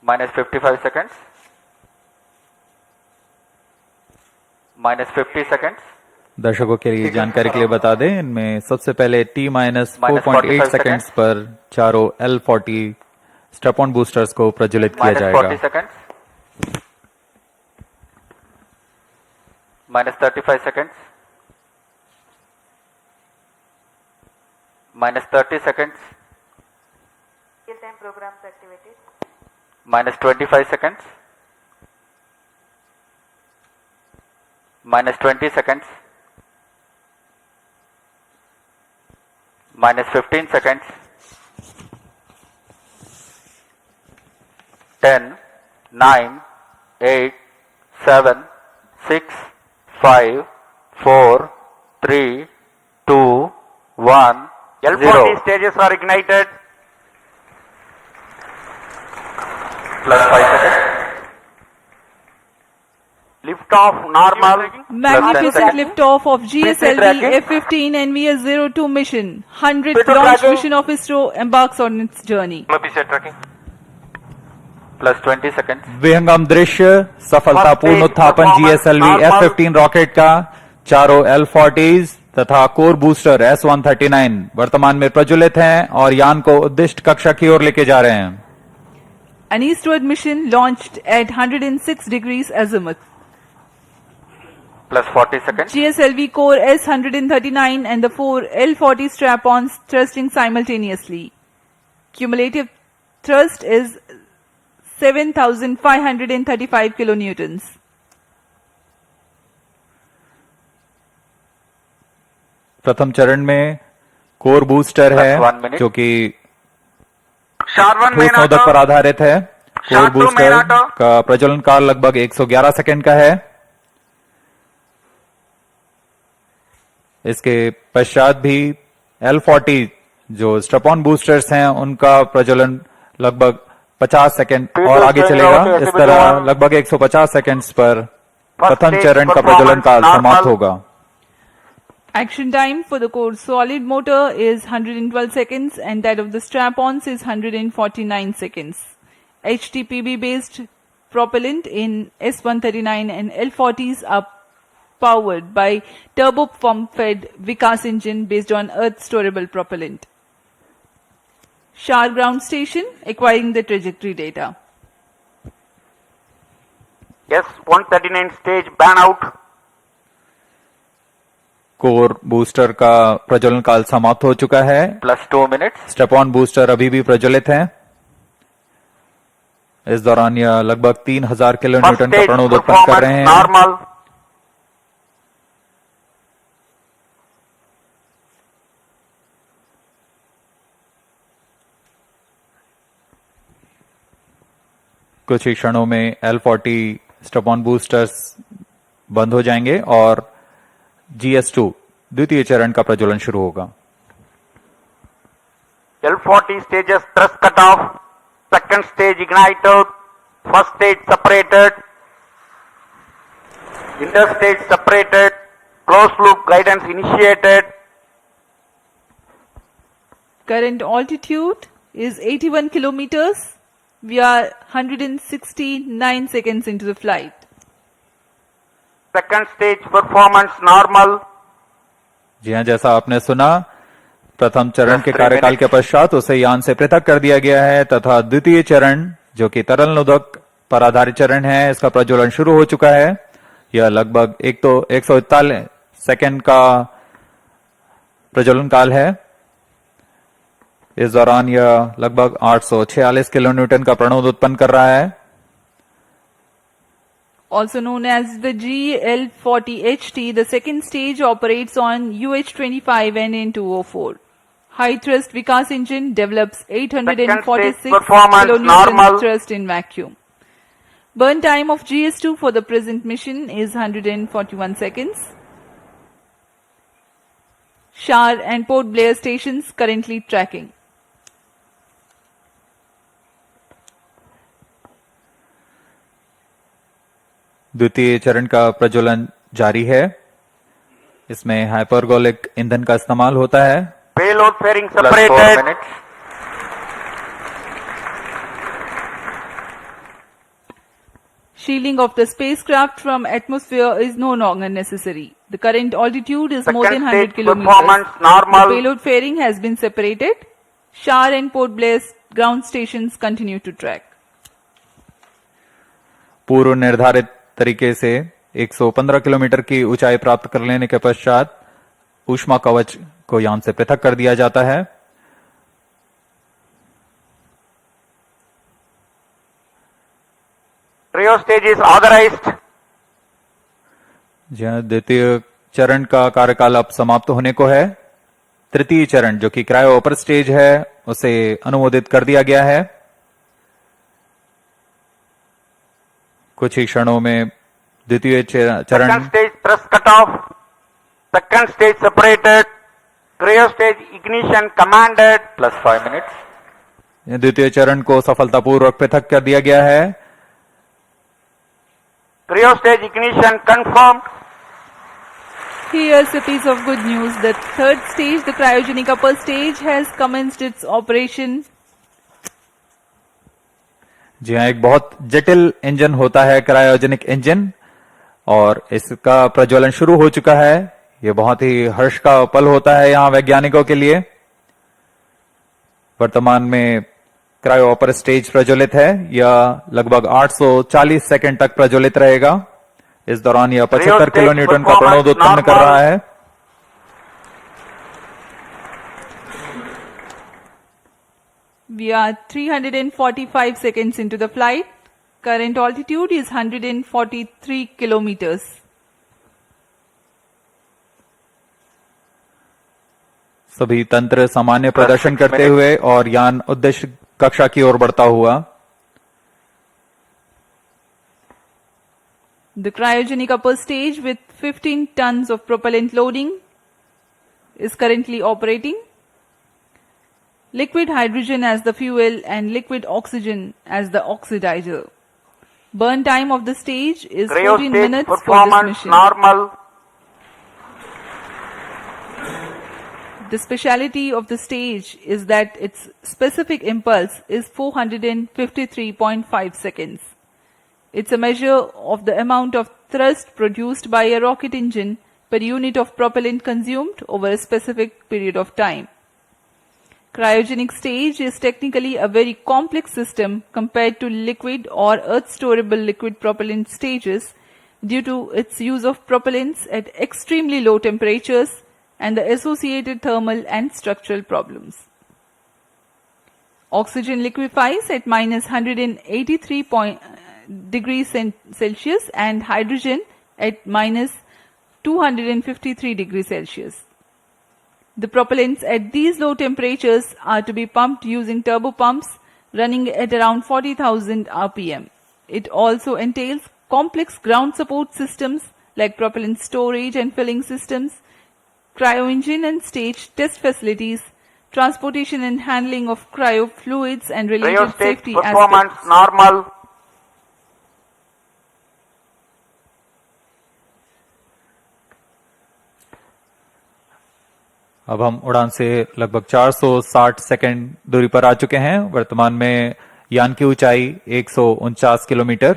Minus 55 seconds. Minus 50 seconds. दर्शकों के लिए जानकारी के लिए बता दें, इनमें सबसे पहले T minus 4.8 सेकंड्स पर चारों L40 स्टेप ऑन बूस्टर्स को प्रज्वलित किया जाएगा। 40 seconds. Minus 35 seconds. Minus 30 seconds. Real-time programs activated. Minus 25 seconds. Minus 20 seconds. Minus 15 seconds. 10, 9, 8, 7, 6, 5, 4, 3, 2, 1, L40 stages are ignited. plus 5 seconds. Lift off normal. Magnificent liftoff of GSLV F15 NVS-02 mission. 100th launch mission of ISRO embarks on its journey. Plus 20 seconds. विहंगम दृश्य सफलतापूर्ण उत्थापन GSLV F15 rocket का चारों L40s तथा core booster S139 वर्तमान में प्रज्वलित हैं और यान को उद्दिष्ट कक्षा की ओर लेके जा रहे हैं। An eastward mission launched at 106 degrees azimuth. Plus 40 seconds. GSLV core S139 and the 4 L40 strap-ons thrusting simultaneously. Cumulative thrust is 7,535 kilonewtons. प्रथम चरण में कोर बूस्टर है जो कि ठोस नोदक पर आधारित है। कोर बूस्टर का प्रज्वलन काल लगभग 111 सेकंड का है। इसके पश्चात भी L40 जो स्टेप-ऑन बूस्टर्स हैं उनका प्रज्वलन लगभग 50 सेकंड और आगे चलेगा। इस तरह लगभग 150 सेकंड्स पर प्रथम चरण का प्रज्वलन काल समाप्त होगा। Action time for the core solid motor is 112 seconds and that of the strap-ons is 149 seconds. HTPB based propellant in S139 and L40s are powered by turbopump fed Vikas engine based on earth storable propellant. Shar ground station acquiring the trajectory data. S139 stage ban out. Core booster का प्रज्वलन काल समाप्त हो चुका है। Plus 2 minutes. Step on booster अभी भी प्रज्वलित है। इस दौरान यह लगभग 3000 किलो न्यूटन का प्रणोद उत्पन्न कर रहे हैं। Normal. कुछ ही क्षणों में L40 स्टेप ऑन बूस्टर्स बंद हो जाएंगे और GS2 द्वितीय चरण का प्रज्वलन शुरू होगा। L40 stages thrust cut off, second stage ignited, first stage separated, interstage separated, closed loop guidance initiated. Current altitude is 81 kilometers. We are 169 seconds into the flight. Second stage performance normal. जी हाँ, जैसा आपने सुना, प्रथम चरण के कार्यकाल के पश्चात उसे यान से पृथक कर दिया गया है तथा द्वितीय चरण जो कि तरल नोदक पर आधारित चरण है, इसका प्रज्वलन शुरू हो चुका है। यह लगभग 141 सेकंड का प्रज्वलन काल है। इस दौरान यह लगभग 846 किलोन्यूटन का प्रणोद उत्पन्न कर रहा है। Also known as the GL40HT, the second stage operates on UH-25 NN204. High thrust Vikas engine develops 846 kilonewton thrust in vacuum. Burn time of GS2 for the present mission is 141 seconds. Shar and Port Blair stations currently tracking. द्वितीय चरण का प्रज्वलन जारी है। इसमें hypergolic ईंधन का इस्तेमाल होता है। Payload fairing separated. Shielding of the spacecraft from atmosphere is no longer necessary. The current altitude is more than 100 kilometers. The payload fairing has been separated. Shar and Port Blair ground stations continue to track. पूर्व निर्धारित तरीके से 115 kilometre की ऊंचाई प्राप्त कर लेने के पश्चात ऊष्मा कवच को यान से पृथक कर दिया जाता है। Trio stage is authorized. द्वितीय चरण का कार्यकाल अब समाप्त होने को है। तृतीय चरण जो कि क्रायो अपर स्टेज है, उसे अनुमोदित कर दिया गया है। कुछ ही क्षणों में द्वितीय चरण Second stage thrust cut off, second stage separated, cryo stage ignition commanded. Plus 5 minutes. द्वितीय चरण को सफलतापूर्वक पृथक कर दिया गया है। Cryo stage ignition confirmed. Here's a piece of good news. The third stage, the cryogenic upper stage, has commenced its operation. जी हाँ, एक बहुत जटिल इंजन होता है क्रायोजेनिक इंजन, और इसका प्रज्वलन शुरू हो चुका है। यह बहुत ही हर्ष का पल होता है यहाँ वैज्ञानिकों के लिए। वर्तमान में क्रायो अपर स्टेज प्रज्वलित है। यह लगभग 840 सेकंड तक प्रज्वलित रहेगा। इस दौरान यह 75 किलोन्यूटन का प्रणोद उत्पन्न कर रहा है। We are 345 seconds into the flight. Current altitude is 143 kilometers. सभी तंत्र सामान्य प्रदर्शन करते हुए और यान उद्देश्य कक्षा की ओर बढ़ता हुआ। The cryogenic upper stage with 15 tons of propellant loading is currently operating. Liquid hydrogen as the fuel and liquid oxygen as the oxidizer. Burn time of the stage is 14 minutes for this mission. Normal. The speciality of the stage is that its specific impulse is 453.5 seconds. It's a measure of the amount of thrust produced by a rocket engine per unit of propellant consumed over a specific period of time. Cryogenic stage is technically a very complex system compared to liquid or earth-storable liquid propellant stages due to its use of propellants at extremely low temperatures and the associated thermal and structural problems. Oxygen liquefies at minus 183 degrees Celsius and hydrogen at minus 253 degrees Celsius. The propellants at these low temperatures are to be pumped using turbopumps running at around 40,000 RPM. It also entails complex ground support systems like propellant storage and filling systems, cryo engine and stage test facilities, transportation and handling of cryo fluids and Cryo related stage safety performance aspects. normal. अब हम उड़ान से लगभग 460 second दूरी पर आ चुके हैं। वर्तमान में यान की ऊंचाई 149 किलोमीटर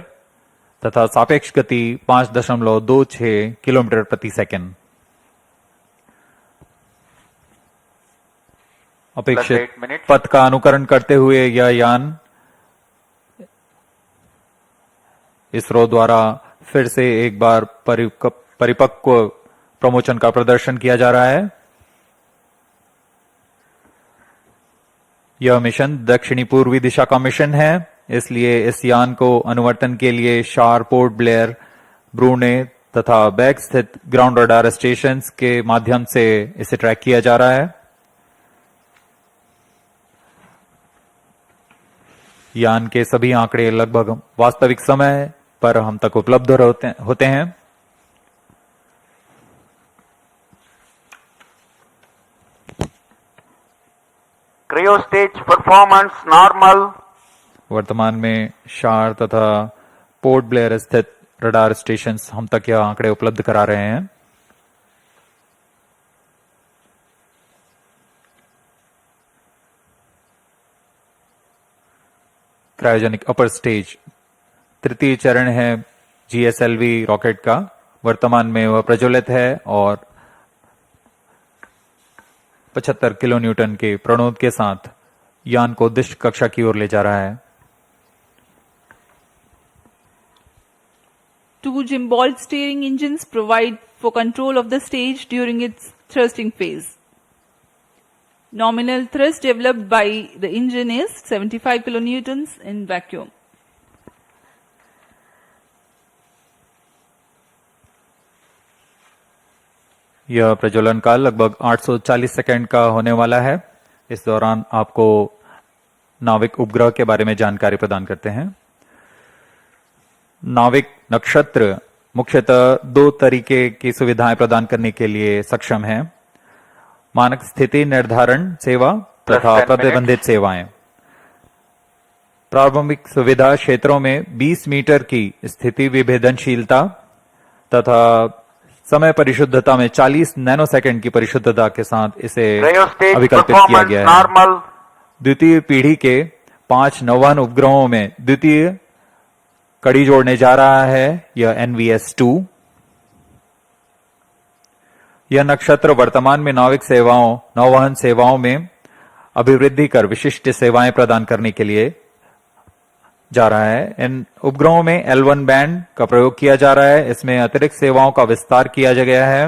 तथा सापेक्ष गति 5.26 किलोमीटर प्रति सेकंड। अपेक्षित पथ का अनुकरण करते हुए यह यान इसरो द्वारा फिर से एक बार परिपक्व प्रमोशन का प्रदर्शन किया जा रहा है। यह मिशन दक्षिणी पूर्वी दिशा का मिशन है, इसलिए इस यान को अनुवर्तन के लिए शार, पोर्ट ब्लेयर, ब्रूने तथा बैग स्थित ग्राउंड रडार स्टेशंस के माध्यम से इसे ट्रैक किया जा रहा है। यान के सभी आंकड़े लगभग वास्तविक समय पर हम तक उपलब्ध होते हैं। Cryo stage performance normal. वर्तमान में शार तथा पोर्ट ब्लेयर स्थित रडार स्टेशंस हम तक यह आंकड़े उपलब्ध करा रहे हैं। क्रायोजेनिक अपर स्टेज तृतीय चरण है GSLV रॉकेट का। वर्तमान में वह प्रज्वलित है और 75 किलो न्यूटन के प्रणोद के साथ यान को उद्दिष्ट कक्षा की ओर ले जा रहा है। Two gimbal steering engines provide for control of the stage during its thrusting phase. Nominal thrust developed by the engine is 75 kilonewtons in vacuum. यह प्रज्वलन काल लगभग 840 सेकंड का होने वाला है। इस दौरान आपको नाविक उपग्रह के बारे में जानकारी प्रदान करते हैं। नाविक नक्षत्र मुख्यतः दो तरीके की सुविधाएं प्रदान करने के लिए सक्षम है: मानक स्थिति निर्धारण सेवा तथा प्रतिबंधित सेवाएं। प्रारंभिक सुविधा क्षेत्रों में 20 मीटर की स्थिति विभेदनशीलता तथा समय परिशुद्धता में 40 नैनोसेकंड की परिशुद्धता के साथ इसे अभिकल्पित किया गया है। द्वितीय पीढ़ी के 5 नौवहन उपग्रहों में द्वितीय कड़ी जोड़ने जा रहा है यह NVS-02। यह नक्षत्र वर्तमान में नाविक सेवाओं, नौवहन सेवाओं में अभिवृद्धि कर विशिष्ट सेवाएं प्रदान करने के लिए जा रहा है। इन उपग्रहों में L1 बैंड का प्रयोग किया जा रहा है। इसमें अतिरिक्त सेवाओं का विस्तार किया गया है।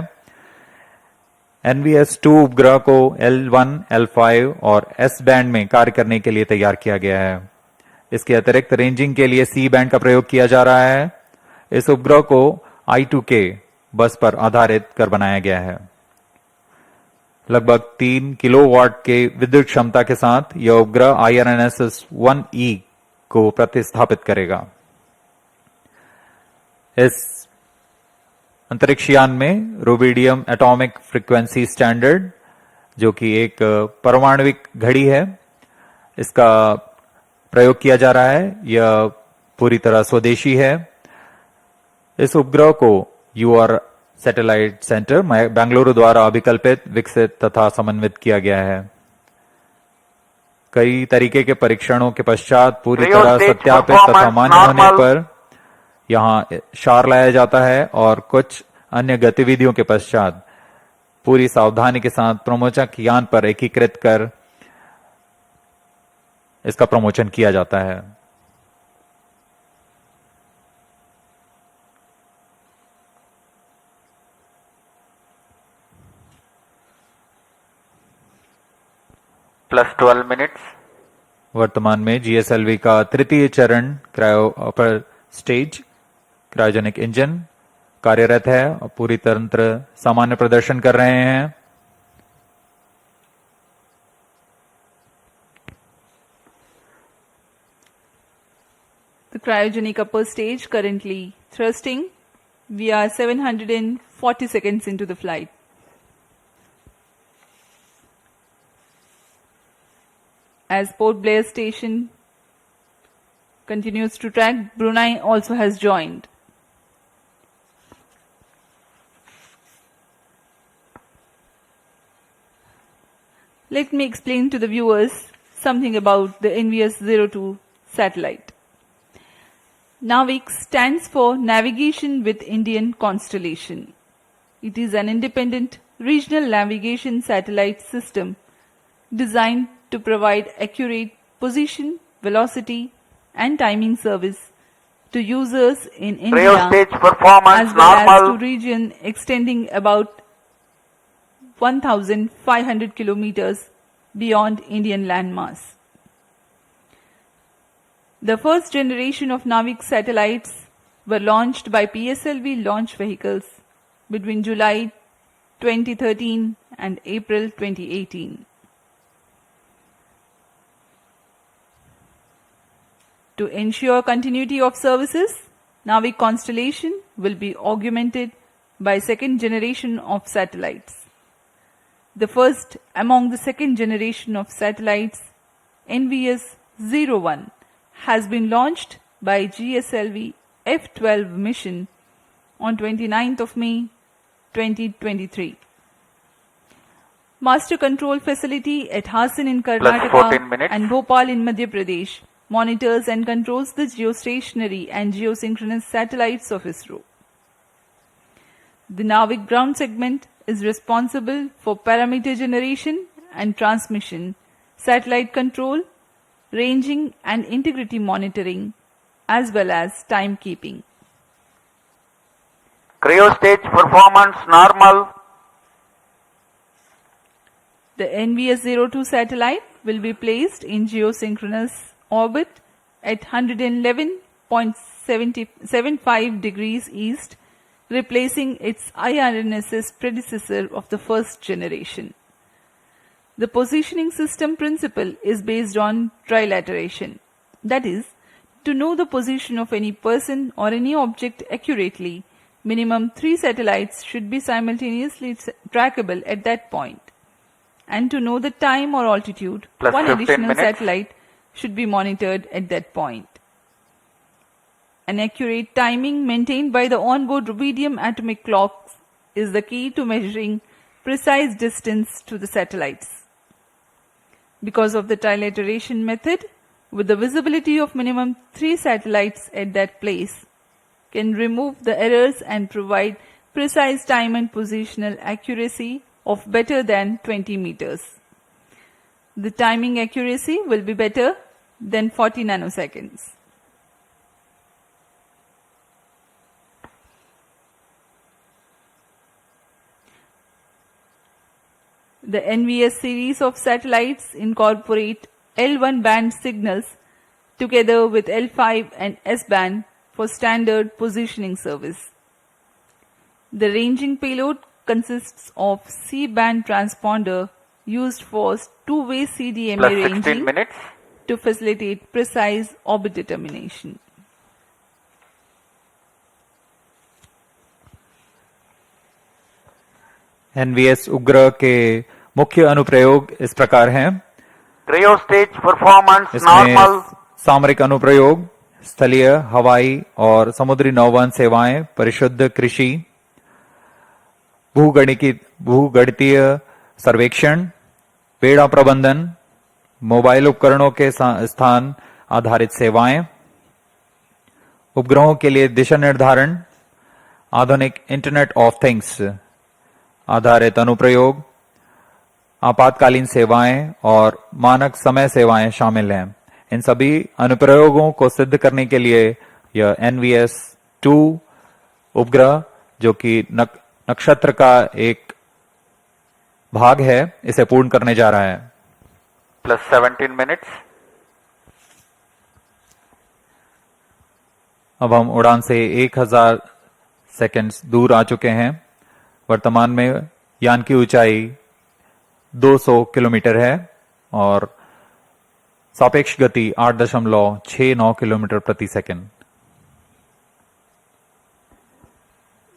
NVS-02 उपग्रह को L1, L5 और S बैंड में कार्य करने के लिए तैयार किया गया है। इसके अतिरिक्त रेंजिंग के लिए C बैंड का प्रयोग किया जा रहा है। इस उपग्रह को I2K बस पर आधारित कर बनाया गया है। लगभग 3 किलोवाट के विद्युत क्षमता के साथ यह उपग्रह IRNSS-1E को प्रतिस्थापित करेगा। इस अंतरिक्ष यान में रुबिडियम एटॉमिक फ्रीक्वेंसी स्टैंडर्ड, जो कि एक परमाणुविक घड़ी है, इसका प्रयोग किया जा रहा है। यह पूरी तरह स्वदेशी है। इस उपग्रह को UR सैटेलाइट सेंटर बेंगलुरु द्वारा अभिकल्पित, विकसित तथा समन्वित किया गया है। कई तरीके के परीक्षणों के पश्चात पूरी तरह सत्यापित तथा मान्य होने पर यहां शार लाया जाता है और कुछ अन्य गतिविधियों के पश्चात पूरी सावधानी के साथ प्रमोचक यान पर एकीकृत कर इसका प्रमोशन किया जाता है। +12 मिनट्स। वर्तमान में GSLV का तृतीय चरण cryo upper stage cryogenic engine कार्यरत है और पूरी तंत्र सामान्य प्रदर्शन कर रहे हैं। the cryogenic upper stage currently thrusting. We are 740 seconds into the flight. As Port Blair station continues to track, Brunei also has joined. Let me explain to the viewers something about the NVS-02 satellite. NAVIC stands for Navigation with Indian Constellation. It is an independent regional navigation satellite system designed to provide accurate position, velocity and timing service to users in India Stage performance as well normal. as to region extending about 1,500 kilometers beyond Indian landmass. The first generation of NAVIC satellites were launched by PSLV launch vehicles between July 2013 and April 2018. To ensure continuity of services, NAVIC constellation will be augmented by second generation of satellites. The first among the second generation of satellites, NVS-01, has been launched by GSLV F15 mission on 29th of May 2023. Master control facility at Hassan in Karnataka and Bhopal in Madhya Pradesh monitors and controls the geostationary and geosynchronous satellites of ISRO. The NAVIC ground segment is responsible for parameter generation and transmission, satellite control, ranging and integrity monitoring, as well as timekeeping. Cryo stage performance normal. The NVS-02 satellite will be placed in geosynchronous orbit at 111.75 degrees east, replacing its IRNSS predecessor of the first generation. The positioning system principle is based on trilateration, that is, to know the position of any person or any object accurately, minimum 3 satellites should be simultaneously trackable at that point. And to know the time or altitude, one additional satellite should be monitored at that point. An accurate timing maintained by the onboard rubidium atomic clocks is the key to measuring precise distance to the satellites. Because of the trilateration method, with the visibility of minimum 3 satellites at that place, can remove the errors and provide precise time and positional accuracy of better than 20 meters. The timing accuracy will be better than 40 nanoseconds. The NVS series of satellites incorporate L1 band signals together with L5 and S band for standard positioning service. The ranging payload consists of C-band transponder used for two-way CDMA ranging to facilitate precise orbit determination. NVS उपग्रह के मुख्य अनुप्रयोग इस प्रकार हैं। Cryo stage performance normal. सामरिक अनुप्रयोग, स्थलीय, हवाई और समुद्री नौवहन सेवाएं, परिशुद्ध कृषि, भूगणितीय सर्वेक्षण, पेड़ा प्रबंधन, मोबाइल उपकरणों के स्थान आधारित सेवाएं, उपग्रहों के लिए दिशा निर्धारण, आधुनिक इंटरनेट ऑफ थिंग्स आधारित अनुप्रयोग, आपातकालीन सेवाएं और मानक समय सेवाएं शामिल हैं। इन सभी अनुप्रयोगों को सिद्ध करने के लिए यह NVS-02 उपग्रह, जो कि नक्षत्र का एक भाग है, इसे पूर्ण करने जा रहा है। Plus 17 minutes. अब हम उड़ान से 1000 सेकंड्स दूर आ चुके हैं। वर्तमान में यान की ऊंचाई 200 किलोमीटर है और सापेक्ष गति 8.69 किलोमीटर प्रति सेकंड।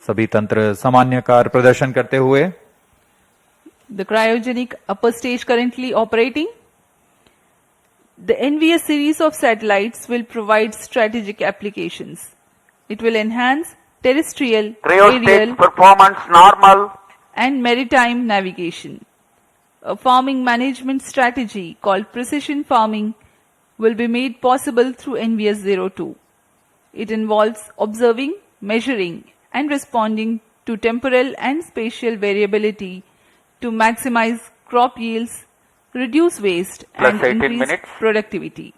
सभी तंत्र सामान्य कार्य प्रदर्शन करते हुए। The cryogenic upper stage currently operating. The NVS series of satellites will provide strategic applications. It will enhance terrestrial, Cryostage aerial, performance normal. and maritime navigation. A farming management strategy called precision farming will be made possible through NVS-02. It involves observing, measuring, and responding to temporal and spatial variability to maximize crop yields, reduce waste, Plus and 18 increase minutes. productivity.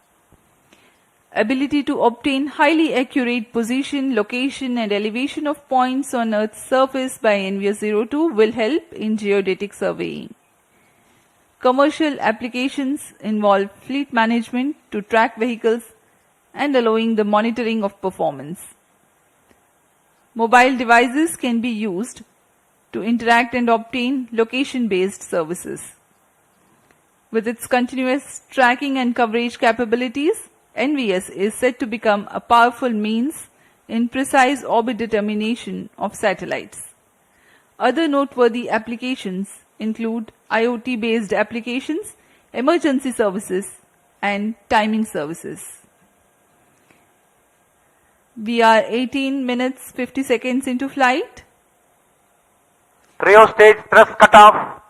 Ability to obtain highly accurate position, location, and elevation of points on Earth's surface by NVS-02 will help in geodetic surveying. Commercial applications involve fleet management to track vehicles and allowing the monitoring of performance. Mobile devices can be used to interact and obtain location-based services. With its continuous tracking and coverage capabilities, NVS is set to become a powerful means in precise orbit determination of satellites. Other noteworthy applications include IoT-based applications, emergency services, and timing services. We are 18 minutes 50 seconds into flight. Cryostage thrust cutoff.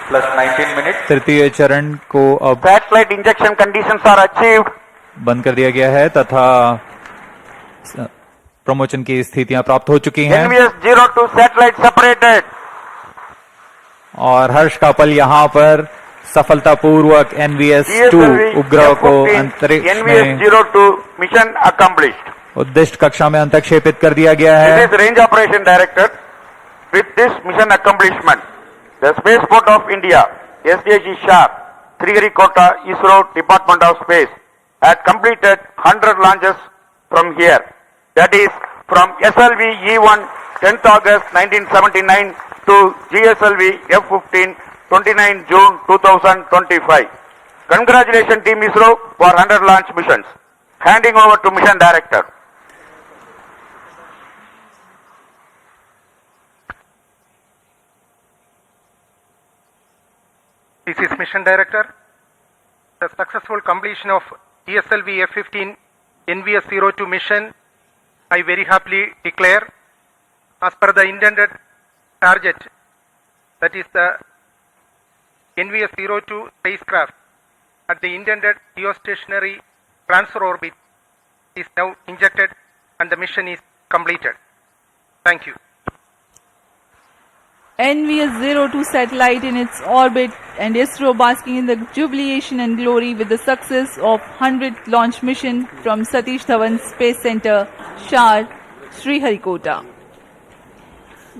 Plus 19 minutes. तृतीय चरण को अब Satellite injection conditions are achieved. बंद कर दिया गया है तथा प्रमोशन की स्थितियां प्राप्त हो चुकी हैं NVS-02 satellite separated. और हर्ष का पल यहाँ पर सफलतापूर्वक NVS-2 उपग्रह को F15 अंतरिक्ष में NVS-02 mission accomplished. उद्दिष्ट कक्षा में अंतक्षेपित कर दिया गया है। This is Range Operation Director. With this mission accomplishment, the Spaceport of India, SDG SHAR, Sriharikota, ISRO Department of Space, had completed 100 launches from here. That is from SLV E1 10th August 1979 to GSLV F15 29 June 2025. Congratulations Team ISRO for 100 launch missions. Handing over to Mission Director. This is Mission Director. The successful completion of GSLV F15 NVS-02 mission, I very happily declare, as per the intended target, that is the NVS-02 spacecraft at the intended geostationary transfer orbit is now injected and the mission is completed. Thank you. NVS-02 satellite in its orbit and ISRO basking in the jubilation and glory with the success of 100th launch mission from Satish Dhawan Space Center, SHAR, Sriharikota.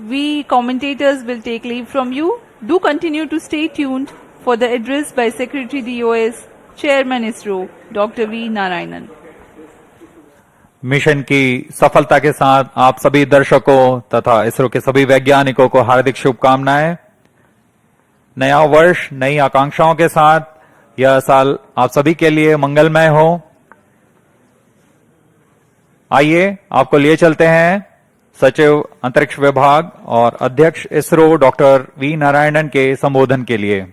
We commentators will take leave from you. Do continue to stay tuned for the address by Secretary DOS, Chairman ISRO, Dr. V. Narayanan. Mission की सफलता के साथ आप सभी दर्शकों तथा इसरो के सभी वैज्ञानिकों को हार्दिक शुभकामनाएं। नया वर्ष नई आकांक्षाओं के साथ यह साल आप सभी के लिए मंगलमय हो। आइए आपको लिए चलते हैं सचिव अंतरिक्ष विभाग और अध्यक्ष इसरो डॉक्टर वी नारायणन के संबोधन के लिए।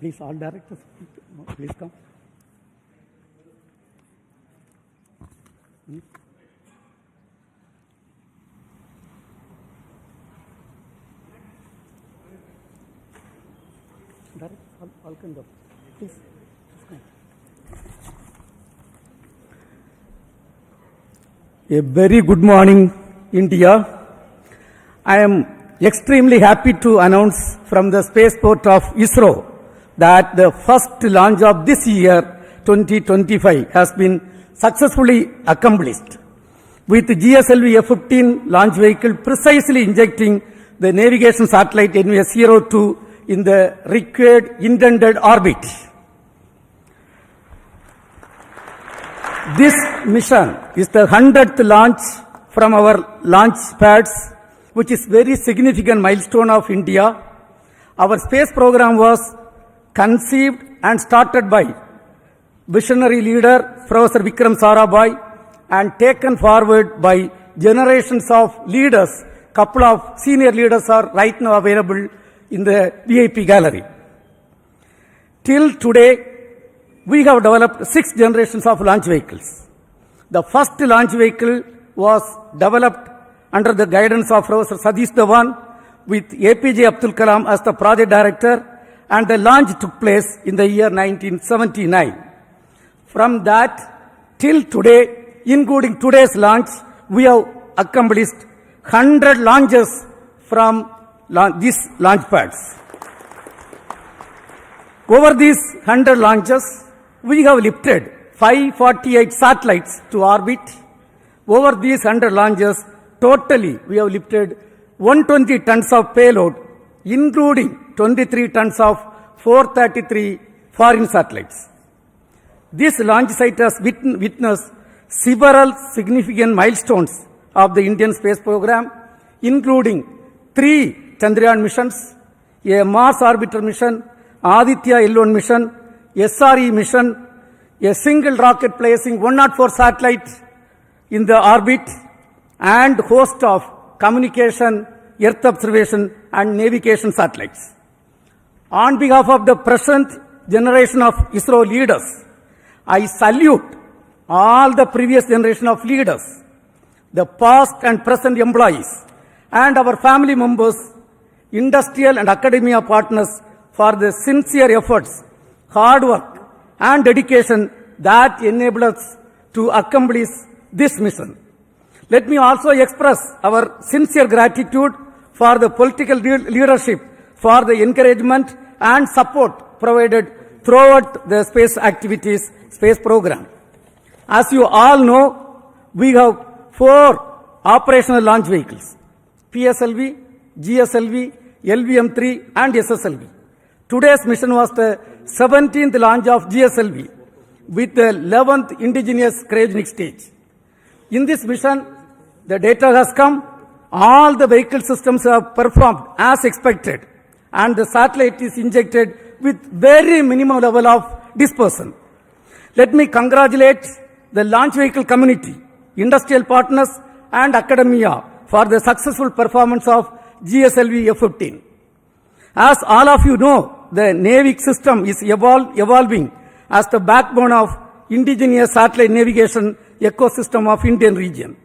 Please, all directors, please come. Directors, all can go. Please come. A very good morning, India. I am extremely happy to announce from the spaceport of ISRO that the first launch of this year 2025 has been successfully accomplished, with GSLV F15 launch vehicle precisely injecting the navigation satellite NVS-02 in the required intended orbit. This mission is the 100th launch from our launch pads, which is very significant milestone of India. Our space program was conceived and started by visionary leader Professor Vikram Sarabhai and taken forward by generations of leaders. Couple of senior leaders are right now available in the VIP gallery. Till today, we have developed 6 generations of launch vehicles. The first launch vehicle was developed under the guidance of Professor Satish Dhawan with APJ Abdul Kalam as the project director, and the launch took place in the year 1979. From that till today, including today's launch, we have accomplished 100 launches from these launch pads. Over these 100 launches, we have lifted 548 satellites to orbit. Over these 100 launches, totally we have lifted 120 tons of payload, including 23 tons of 433 foreign satellites. This launch site has witnessed several significant milestones of the Indian space program, including 3 Chandrayaan missions, a Mars orbiter mission, Aditya L1 mission, SRE mission, a single rocket placing 104 satellites in the orbit, and host of communication, earth observation and navigation satellites. On behalf of the present generation of ISRO leaders, I salute all the previous generation of leaders, the past and present employees, and our family members, industrial and academia partners for the sincere efforts, hard work, and dedication that enable us to accomplish this mission. Let me also express our sincere gratitude for the political leadership for the encouragement and support provided throughout the space activities, space program. As you all know, we have 4 operational launch vehicles: PSLV, GSLV, LVM-3 and SSLV. Today's mission was the 17th launch of GSLV with the 11th indigenous cryogenic stage. In this mission, the data has come, all the vehicle systems have performed as expected, and the satellite is injected with very minimum level of dispersion. Let me congratulate the launch vehicle community, industrial partners and academia for the successful performance of GSLV F15. As all of you know, the NAVIC system is evolving as the backbone of indigenous satellite navigation ecosystem of Indian region.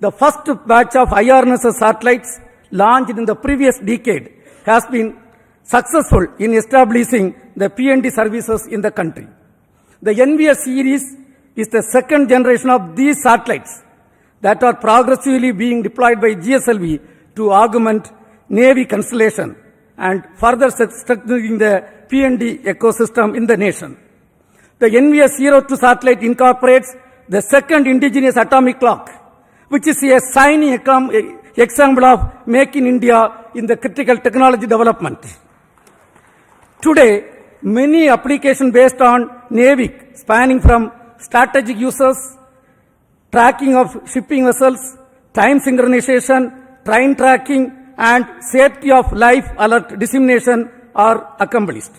The first batch of IRNSS satellites launched in the previous decade has been successful in establishing the PND services in the country. The NVS series is the second generation of these satellites that are progressively being deployed by GSLV to augment Navy Constellation and further strengthening the PND ecosystem in the nation. The NVS-02 satellite incorporates the second indigenous atomic clock, which is a shining example of Make in India in the critical technology development. Today, many applications based on NAVIC, spanning from strategic uses, tracking of shipping vessels, time synchronization, train tracking, and safety of life alert dissemination are accomplished.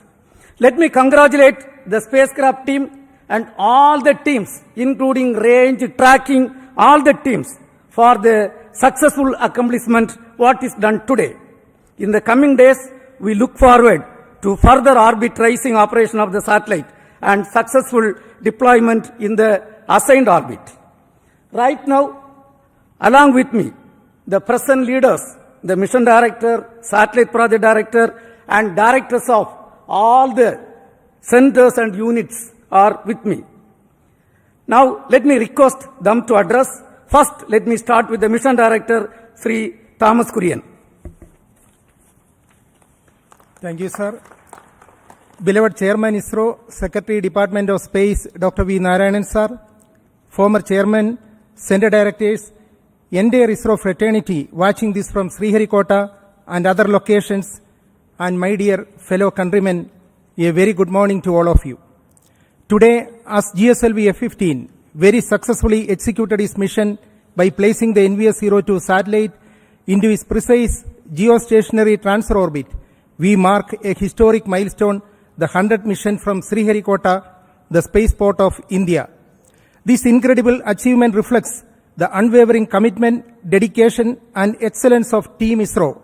Let me congratulate the spacecraft team and all the teams, including range, tracking, all the teams for the successful accomplishment what is done today. In the coming days, we look forward to further orbit raising operation of the satellite and successful deployment in the assigned orbit. Right now, along with me, the present leaders, the mission director, satellite project director, and directors of all the centers and units are with me. Now, let me request them to address. First, let me start with the mission director, Sri Thomas Kurian. Thank you, sir. beloved Chairman ISRO, Secretary Department of Space, Dr. V. Narayanan Sir, former Chairman, Center Directors, entire ISRO fraternity watching this from Sriharikota and other locations, and my dear fellow countrymen, a very good morning to all of you. Today, as GSLV F15 very successfully executed its mission by placing the NVS-02 satellite into its precise geostationary transfer orbit, we mark a historic milestone, the 100th mission from Sriharikota, the spaceport of India. This incredible achievement reflects the unwavering commitment, dedication, and excellence of Team ISRO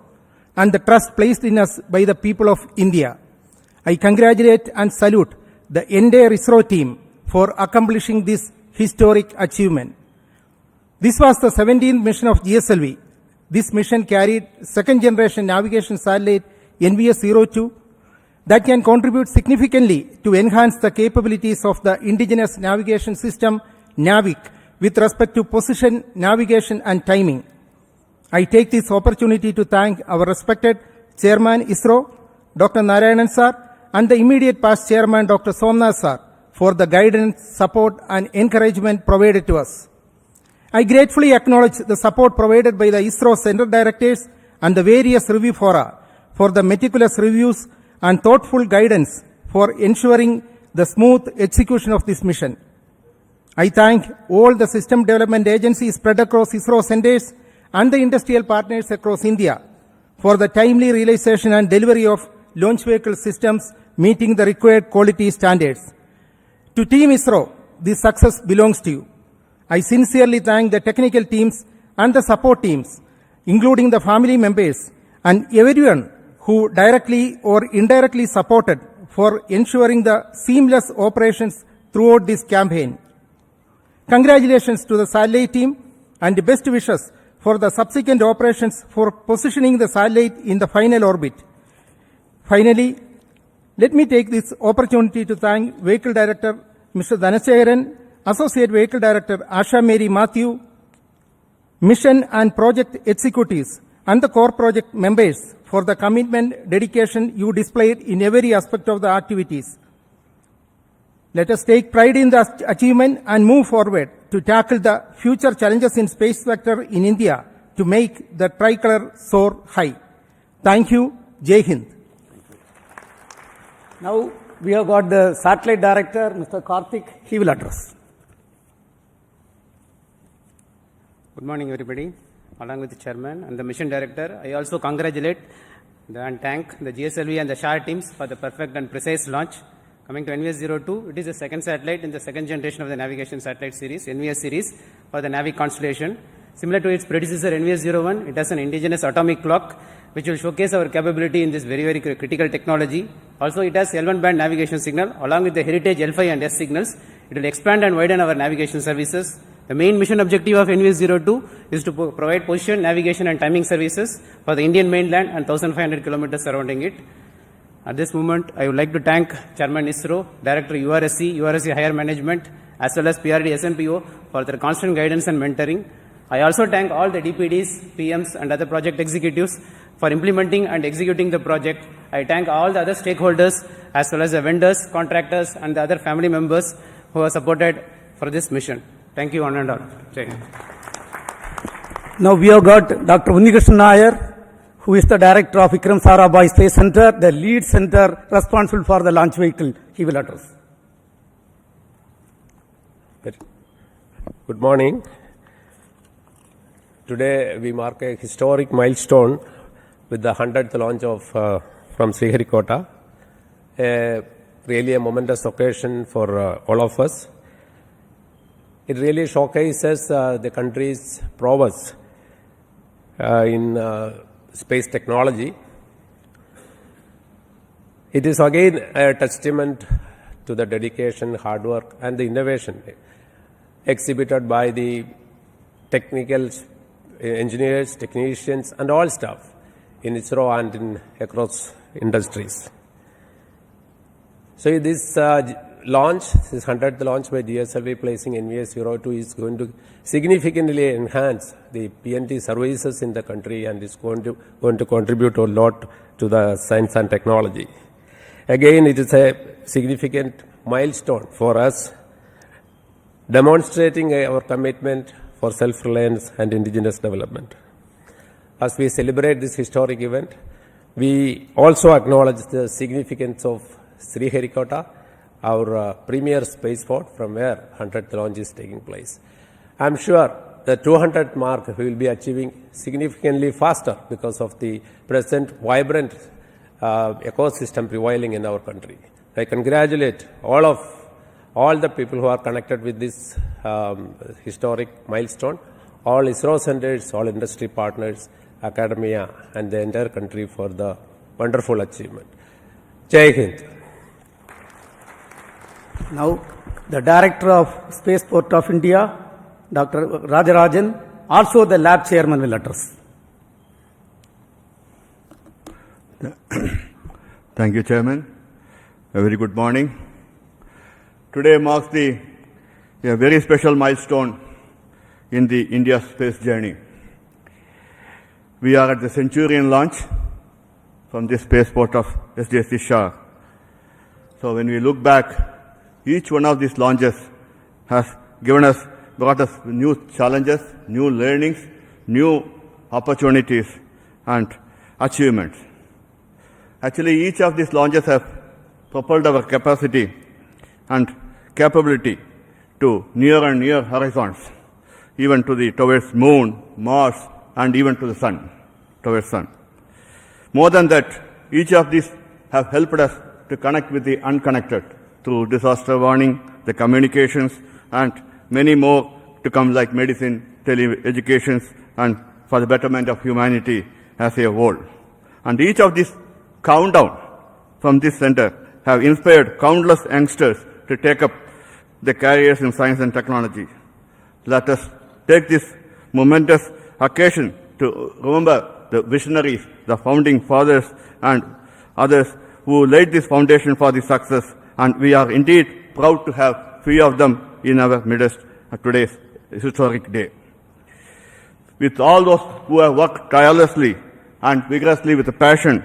and the trust placed in us by the people of India. I congratulate and salute the entire ISRO team for accomplishing this historic achievement. This was the 17th mission of GSLV. This mission carried second-generation navigation satellite NVS-02 that can contribute significantly to enhance the capabilities of the indigenous navigation system, NAVIC, with respect to position, navigation, and timing. I take this opportunity to thank our respected Chairman ISRO, Dr. Narayanan Sir, and the immediate past Chairman, Dr. Somnath Sir, for the guidance, support, and encouragement provided to us. I gratefully acknowledge the support provided by the ISRO Center Directors and the various review fora for the meticulous reviews and thoughtful guidance for ensuring the smooth execution of this mission. I thank all the system development agencies spread across ISRO centers and the industrial partners across India for the timely realization and delivery of launch vehicle systems meeting the required quality standards. To Team ISRO, this success belongs to you. I sincerely thank the technical teams and the support teams, including the family members and everyone who directly or indirectly supported for ensuring the seamless operations throughout this campaign. Congratulations to the satellite team and the best wishes for the subsequent operations for positioning the satellite in the final orbit. Finally, let me take this opportunity to thank Vehicle Director Mr. Dhanasekaran, Associate Vehicle Director Asha Mary Matthew, Mission and Project Executives, and the core project members for the commitment, dedication you displayed in every aspect of the activities. Let us take pride in the achievement and move forward to tackle the future challenges in space sector in India to make the tricolor soar high. Thank you. Jai Hind. Now we have got the satellite director, Mr. Karthik. He will address. Good morning, everybody. Along with the chairman and the mission director, I also congratulate and thank the GSLV and the SHAR teams for the perfect and precise launch. Coming to NVS-02, it is the second satellite in the second generation of the navigation satellite series, NVS series, for the Navic constellation. Similar to its predecessor NVS-01, it has an indigenous atomic clock, which will showcase our capability in this very, very critical technology. Also, it has L1 band navigation signal, along with the heritage L5 and S signals. It will expand and widen our navigation services. The main mission objective of NVS-02 is to provide position, navigation, and timing services for the Indian mainland and 1,500 kilometers surrounding it. At this moment, I would like to thank Chairman ISRO, Director URSC Higher Management, as well as PRD SMPO for their constant guidance and mentoring. I also thank all the DPDs, PMs, and other project executives for implementing and executing the project. I thank all the other stakeholders, as well as the vendors, contractors, and the other family members who have supported for this mission. Thank you, one and all. Jai Hind. Now we have got Dr. Unnikrishnan Nair, who is the director of Vikram Sarabhai Space Center, the lead center responsible for the launch vehicle. He will address. Good morning. Today we mark a historic milestone with the 100th launch of from Sriharikota. Really a momentous occasion for all of us. It really showcases the country's prowess in space technology. It is again a testament to the dedication, hard work, and the innovation exhibited by the technical engineers, technicians, and all staff in ISRO and across industries. So this launch, this 100th launch by GSLV placing NVS-02 is going to significantly enhance the PNT services in the country and is going to contribute a lot to the science and technology. Again, it is a significant milestone for us, demonstrating our commitment for self-reliance and indigenous development. As we celebrate this historic event, we also acknowledge the significance of Sriharikota, our premier spaceport from where 100th launch is taking place. I am sure the 200th mark we will be achieving significantly faster because of the present vibrant ecosystem prevailing in our country. I congratulate all the people who are connected with this historic milestone, all ISRO centers, all industry partners, academia, and the entire country for the wonderful achievement. Jai Hind. Now, the Director of Spaceport of India, Dr. Rajarajan, also the lab chairman will address. Thank you, Chairman. A very good morning. Today marks a very special milestone in the India space journey. We are at the Centurion launch from the spaceport of SDSC Shah. So when we look back, each one of these launches has brought us new challenges, new learnings, new opportunities and achievements. Actually, each of these launches have propelled our capacity and capability to near and near horizons, even towards moon, Mars, and even to the sun, towards sun. More than that, each of these have helped us to connect with the unconnected through disaster warning, the communications, and many more to come like medicine, tele-educations, and for the betterment of humanity as a whole. And each of these countdown from this center have inspired countless youngsters to take up the careers in science and technology. Let us take this momentous occasion to remember the visionaries, the founding fathers, and others who laid this foundation for the success, and we are indeed proud to have few of them in our midst at today's historic day. With all those who have worked tirelessly and vigorously with passion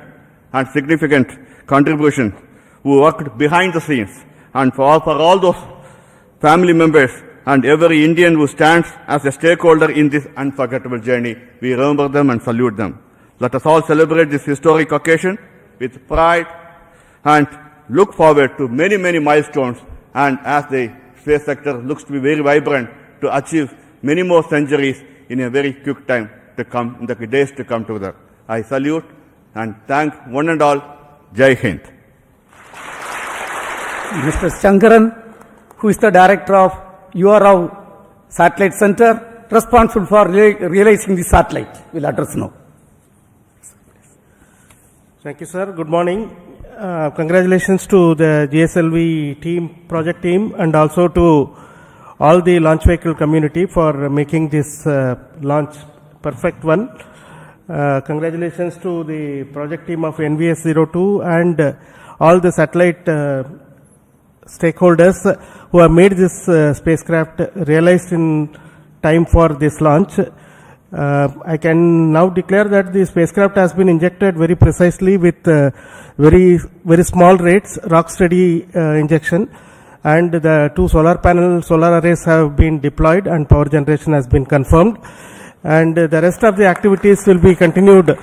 and significant contribution, who worked behind the scenes, and for all those family members and every Indian who stands as a stakeholder in this unforgettable journey, we remember them and salute them. Let us all celebrate this historic occasion with pride and look forward to many, many milestones, and as the space sector looks to be very vibrant, to achieve many more centuries in a very quick time to come, in the days to come together. I salute and thank one and all. Jai Hind. Mr. Shankaran, who is the Director of URO Satellite Center, responsible for realizing the satellite, will address now. Thank you, sir. Good morning. Congratulations to the GSLV team, project team, and also to all the launch vehicle community for making this launch perfect one. Congratulations to the project team of NVS-02 and all the satellite stakeholders who have made this spacecraft realized in time for this launch. I can now declare that the spacecraft has been injected very precisely with very small rates, rock steady injection, and the two solar arrays have been deployed and power generation has been confirmed, and the rest of the activities will be continued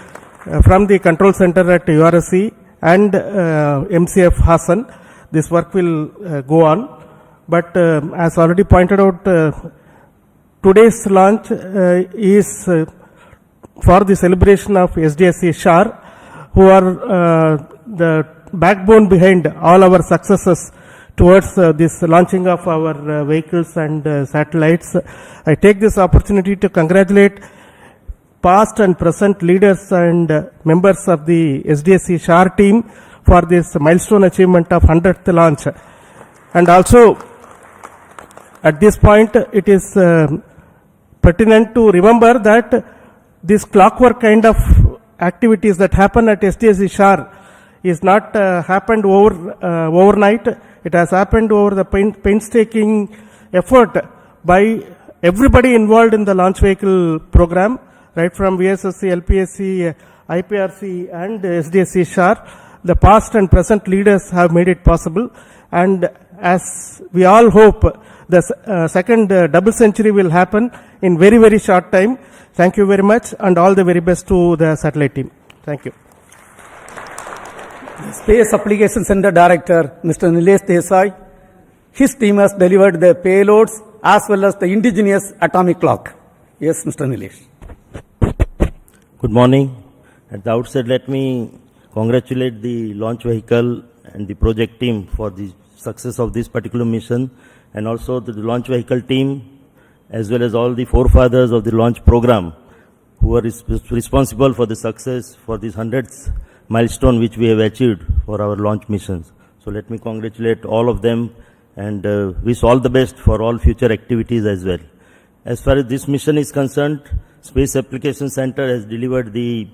from the control center at URSC and MCF Hassan. This work will go on, but as already pointed out, today's launch is for the celebration of SDSC SHAR, who are the backbone behind all our successes towards this launching of our vehicles and satellites. I take this opportunity to congratulate past and present leaders and members of the SDSC SHAR team for this milestone achievement of 100th launch. And also, at this point, it is pertinent to remember that this clockwork kind of activities that happen at SDSC SHAR is not happened overnight. It has happened over the painstaking effort by everybody involved in the launch vehicle program, right from VSSC, LPSC, IPRC and SDSC SHAR. the past and present leaders have made it possible. And as we all hope, the second double century will happen in very, very short time. Thank you very much, and all the very best to the satellite team. Thank you. Space Application Center Director, Mr. Nilesh Desai. His team has delivered the payloads as well as the indigenous atomic clock. Yes, Mr. Nilesh. Good morning. At the outset, let me congratulate the launch vehicle and the project team for the success of this particular mission, and also the launch vehicle team, as well as all the forefathers of the launch program who are responsible for the success for this 100th milestone which we have achieved for our launch missions. So let me congratulate all of them and wish all the best for all future activities as well. As far as this mission is concerned, Space Application Center has delivered the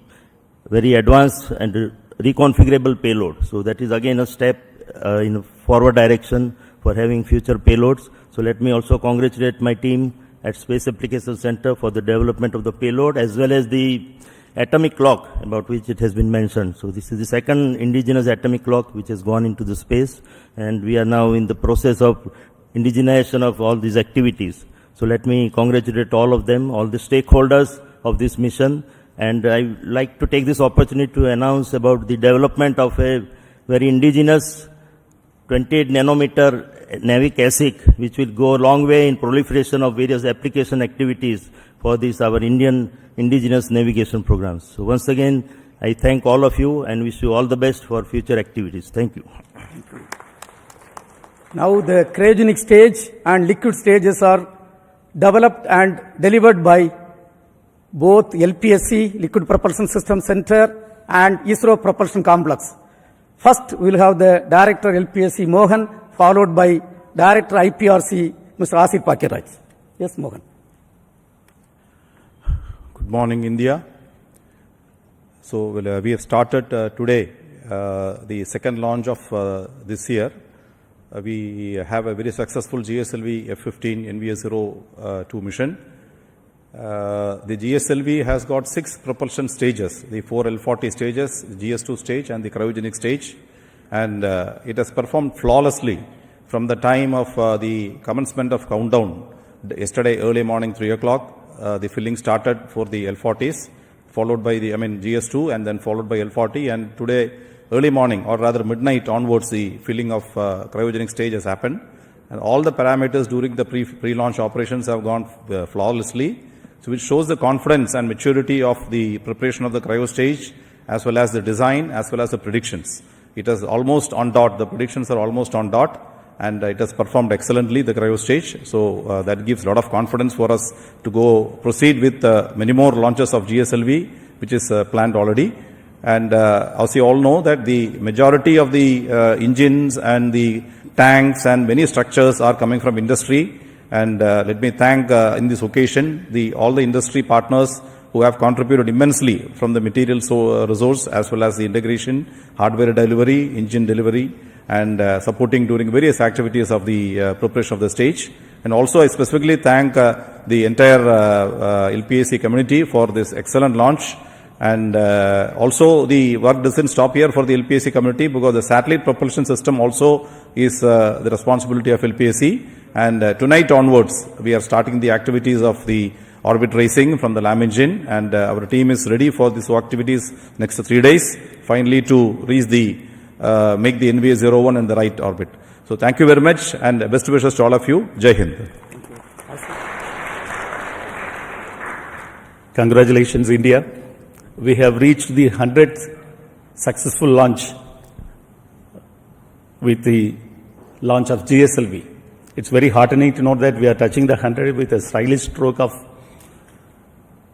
very advanced and reconfigurable payload. So that is again a step in a forward direction for having future payloads. So let me also congratulate my team at Space Application Center for the development of the payload as well as the atomic clock about which it has been mentioned. So this is the second indigenous atomic clock which has gone into the space, and we are now in the process of indigenization of all these activities. So let me congratulate all of them, all the stakeholders of this mission, and I would like to take this opportunity to announce about the development of a very indigenous 28 nanometer NAVIC ASIC, which will go a long way in proliferation of various application activities for this, our Indian indigenous navigation programs. So once again, I thank all of you and wish you all the best for future activities. Thank you. Now the cryogenic stage and liquid stages are developed and delivered by both LPSC, Liquid Propulsion System Center, and ISRO Propulsion Complex. First, we will have the Director LPSC Mohan, followed by Director IPRC, Mr. Asif Pakiraj. Yes, Mohan. Good morning, India. So we have started today the second launch of this year. We have a very successful GSLV F15 NVS-02 mission. The GSLV has got 6 propulsion stages, the 4 L40 stages, the GS2 stage and the cryogenic stage, and it has performed flawlessly from the time of the commencement of countdown. Yesterday early morning 3 o'clock, the filling started for the L40s, followed by the GS2 and then followed by L40, and today early morning or rather midnight onwards the filling of cryogenic stage has happened, and all the parameters during the pre-launch operations have gone flawlessly. So which shows the confidence and maturity of the preparation of the cryo stage as well as the design as well as the predictions. It is almost on dot, the predictions are almost on dot, and it has performed excellently, the cryo stage. So that gives a lot of confidence for us to proceed with many more launches of GSLV, which is planned already. And as you all know that the majority of the engines and the tanks and many structures are coming from industry. And let me thank in this occasion all the industry partners who have contributed immensely from the material resource as well as the integration, hardware delivery, engine delivery, and supporting during various activities of the preparation of the stage. And also I specifically thank the entire LPAC community for this excellent launch. And also the work doesn't stop here for the LPAC community, because the satellite propulsion system also is the responsibility of LPAC. And tonight onwards, we are starting the activities of the orbit racing from the LAM engine, and our team is ready for these activities next 3 days, finally to reach make the NVS-01 in the right orbit. So thank you very much, and best wishes to all of you. Jai Hind. Congratulations, India. We have reached the 100th successful launch with the launch of GSLV. It's very heartening to note that we are touching the 100 with a stylish stroke of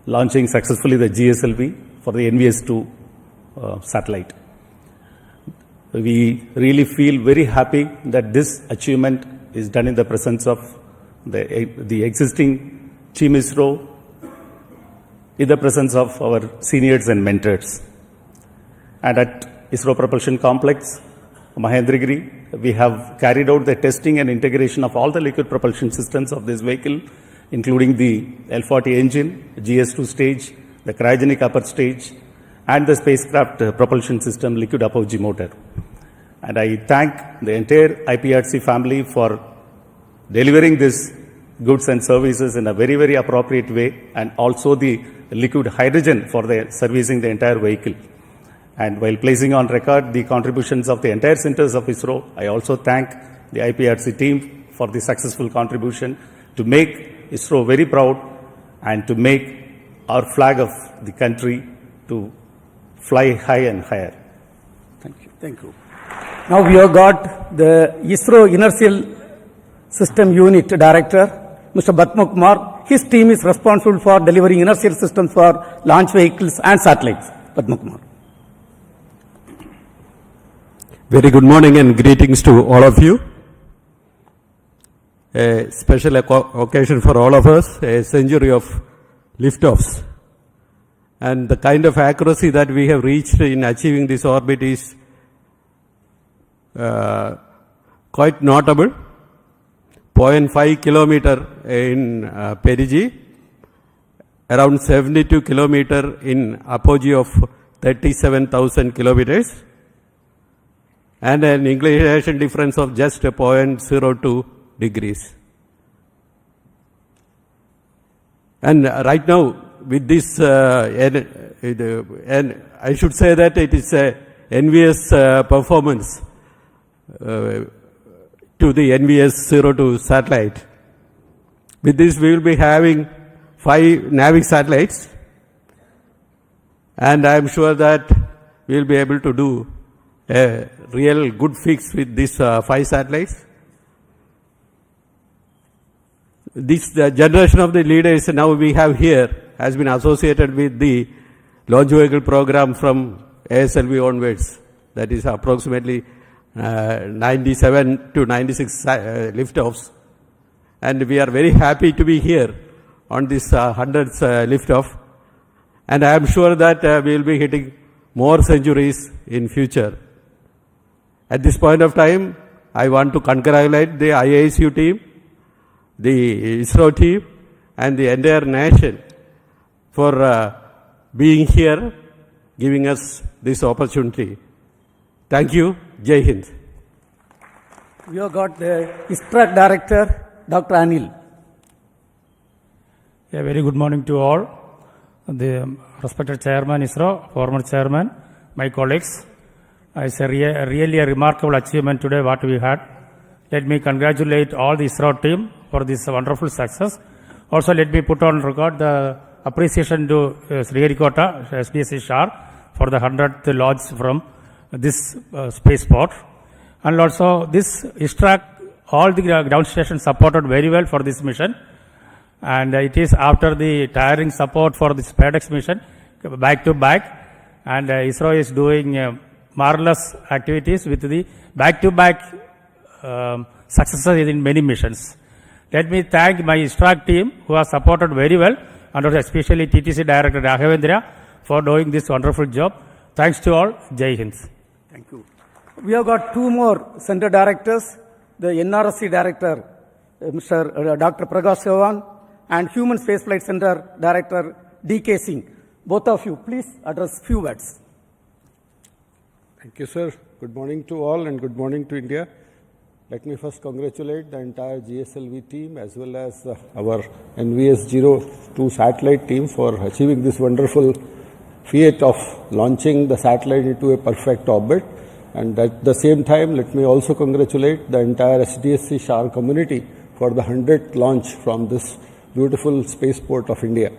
launching successfully the GSLV for the NVS-02 satellite. We really feel very happy that this achievement is done in the presence of the existing Team ISRO, in the presence of our seniors and mentors. And at ISRO Propulsion Complex, Mahendragiri, we have carried out the testing and integration of all the liquid propulsion systems of this vehicle, including the L40 engine, GS2 stage, the cryogenic upper stage, and the spacecraft propulsion system liquid apogee motor. And I thank the entire IPRC family for delivering this goods and services in a very, very appropriate way, and also the liquid hydrogen for servicing the entire vehicle. And while placing on record the contributions of the entire centers of ISRO, I also thank the IPRC team for the successful contribution to make ISRO very proud and to make our flag of the country to fly high and higher. Thank you. Thank you. Now we have got the ISRO Inertial System Unit Director, Mr. Batma Kumar. His team is responsible for delivering inertial systems for launch vehicles and satellites. Batma Kumar. Very good morning and greetings to all of you. A special occasion for all of us, a century of liftoffs. And the kind of accuracy that we have reached in achieving this orbit is quite notable. 0.5 kilometer in perigee, around 72 kilometer in apogee of 37,000 kilometers, and an inclination difference of just 0.02 degrees. And right now, with this, and I should say that it is a NVS performance to the NVS-02 satellite. With this, we will be having 5 NAVIC satellites, and I am sure that we will be able to do a real good fix with these 5 satellites. This generation of the leaders now we have here has been associated with the launch vehicle program from ASLV onwards. That is approximately 97 to 96 liftoffs. And we are very happy to be here on this 100th liftoff. And I am sure that we will be hitting more centuries in future. At this point of time, I want to congratulate the IISU team, the ISRO team, and the entire nation for being here, giving us this opportunity. Thank you. Jai Hind. We have got the ISRO Director, Dr. Anil. Yeah, very good morning to all. The respected Chairman ISRO, former Chairman, my colleagues. It's really a remarkable achievement today what we had. Let me congratulate all the ISRO team for this wonderful success. Also, let me put on record the appreciation to Sriharikota, SDSC SHAR, for the 100th launch from this spaceport. And also, this ISRO, all the ground stations supported very well for this mission. And it is after the tiring support for this SpaceX mission, back to back. And ISRO is doing marvelous activities with the back-to-back successes in many missions. Let me thank my ISRO team who has supported very well, and especially TTC Director Raghavendra for doing this wonderful job. Thanks to all. Jai Hind. Thank you. We have got 2 more center directors, the NRSC Director, Mr. Dr. Prakash Dhawan, and Human Spaceflight Center Director D.K. Singh. Both of you, please address few words. Thank you, sir. Good morning to all and good morning to India. Let me first congratulate the entire GSLV team as well as our NVS-02 satellite team for achieving this wonderful feat of launching the satellite into a perfect orbit. And at the same time, let me also congratulate the entire SDSC SHAR community for the 100th launch from this beautiful spaceport of India.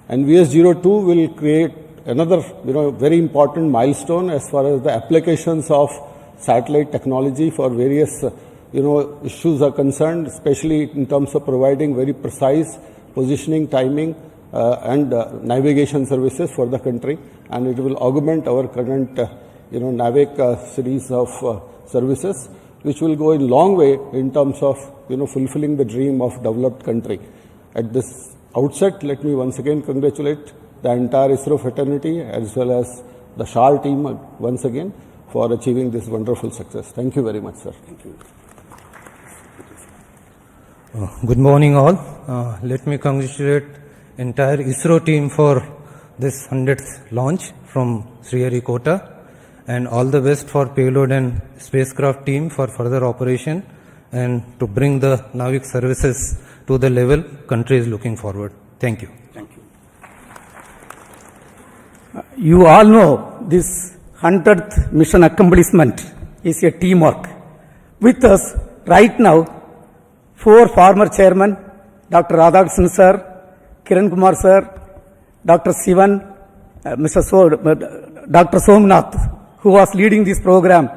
NVS-02 will create another very important milestone as far as the applications of satellite technology for various issues are concerned, especially in terms of providing very precise positioning, timing and navigation services for the country, and it will augment our current NAVIC series of services, which will go a long way in terms of fulfilling the dream of developed country. At this outset, let me once again congratulate the entire ISRO fraternity as well as the SHAR team once again for achieving this wonderful success. Thank you very much, sir. Thank you. Good morning all. Let me congratulate entire ISRO team for this 100th launch from Sriharikota, and all the best for payload and spacecraft team for further operation and to bring the Navik services to the level country is looking forward. Thank you. Thank you. You all know this 100th mission accomplishment is a teamwork. With us right now, 4 former chairmen, Dr. Radhakrishnan sir, Kiran Kumar sir, Dr. Sivan, Dr. Somnath, who was leading this program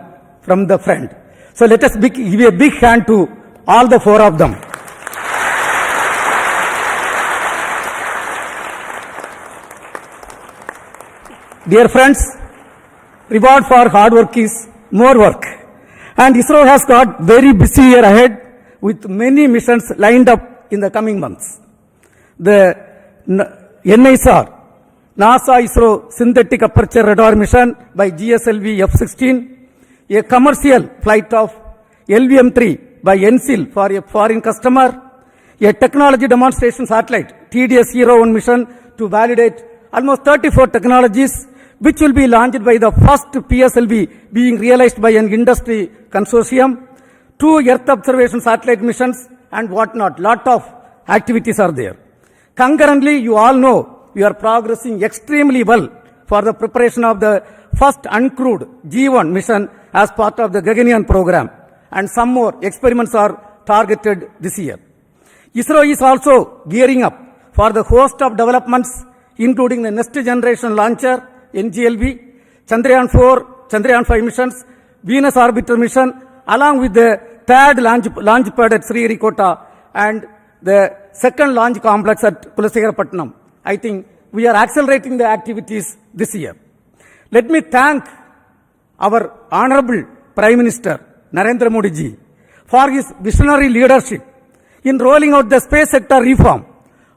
from the front. So let us give a big hand to all the 4 of them. Dear friends, reward for hard work is more work. And ISRO has got very busy year ahead with many missions lined up in the coming months. The NISR, NASA ISRO Synthetic Aperture Radar mission by GSLV F15, a commercial flight of LVM-3 by NCL for a foreign customer, a technology demonstration satellite TDS-01 mission to validate almost 34 technologies which will be launched by the first PSLV being realized by an industry consortium, 2 Earth observation satellite missions and whatnot. Lot of activities are there. Concurrently, you all know we are progressing extremely well for the preparation of the first uncrewed G1 mission as part of the Gaganyaan program, and some more experiments are targeted this year. ISRO is also gearing up for the host of developments including the next generation launcher NGLV, Chandrayaan 4, Chandrayaan 5 missions, Venus orbiter mission, along with the third launch pad at Sriharikota and the second launch complex at Kulasegarapatnam. I think we are accelerating the activities this year. Let me thank our Honorable Prime Minister Narendra Modi ji for his visionary leadership in rolling out the space sector reform.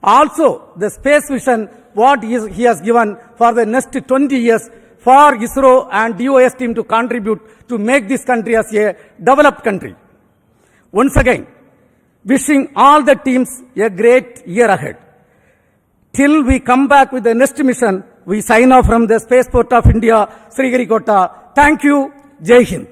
Also, the space vision what he has given for the next 20 years for ISRO and DOS team to contribute to make this country as a developed country. Once again, wishing all the teams a great year ahead. Till we come back with the next mission, we sign off from the Spaceport of India, Sriharikota. Thank you. Jai Hind.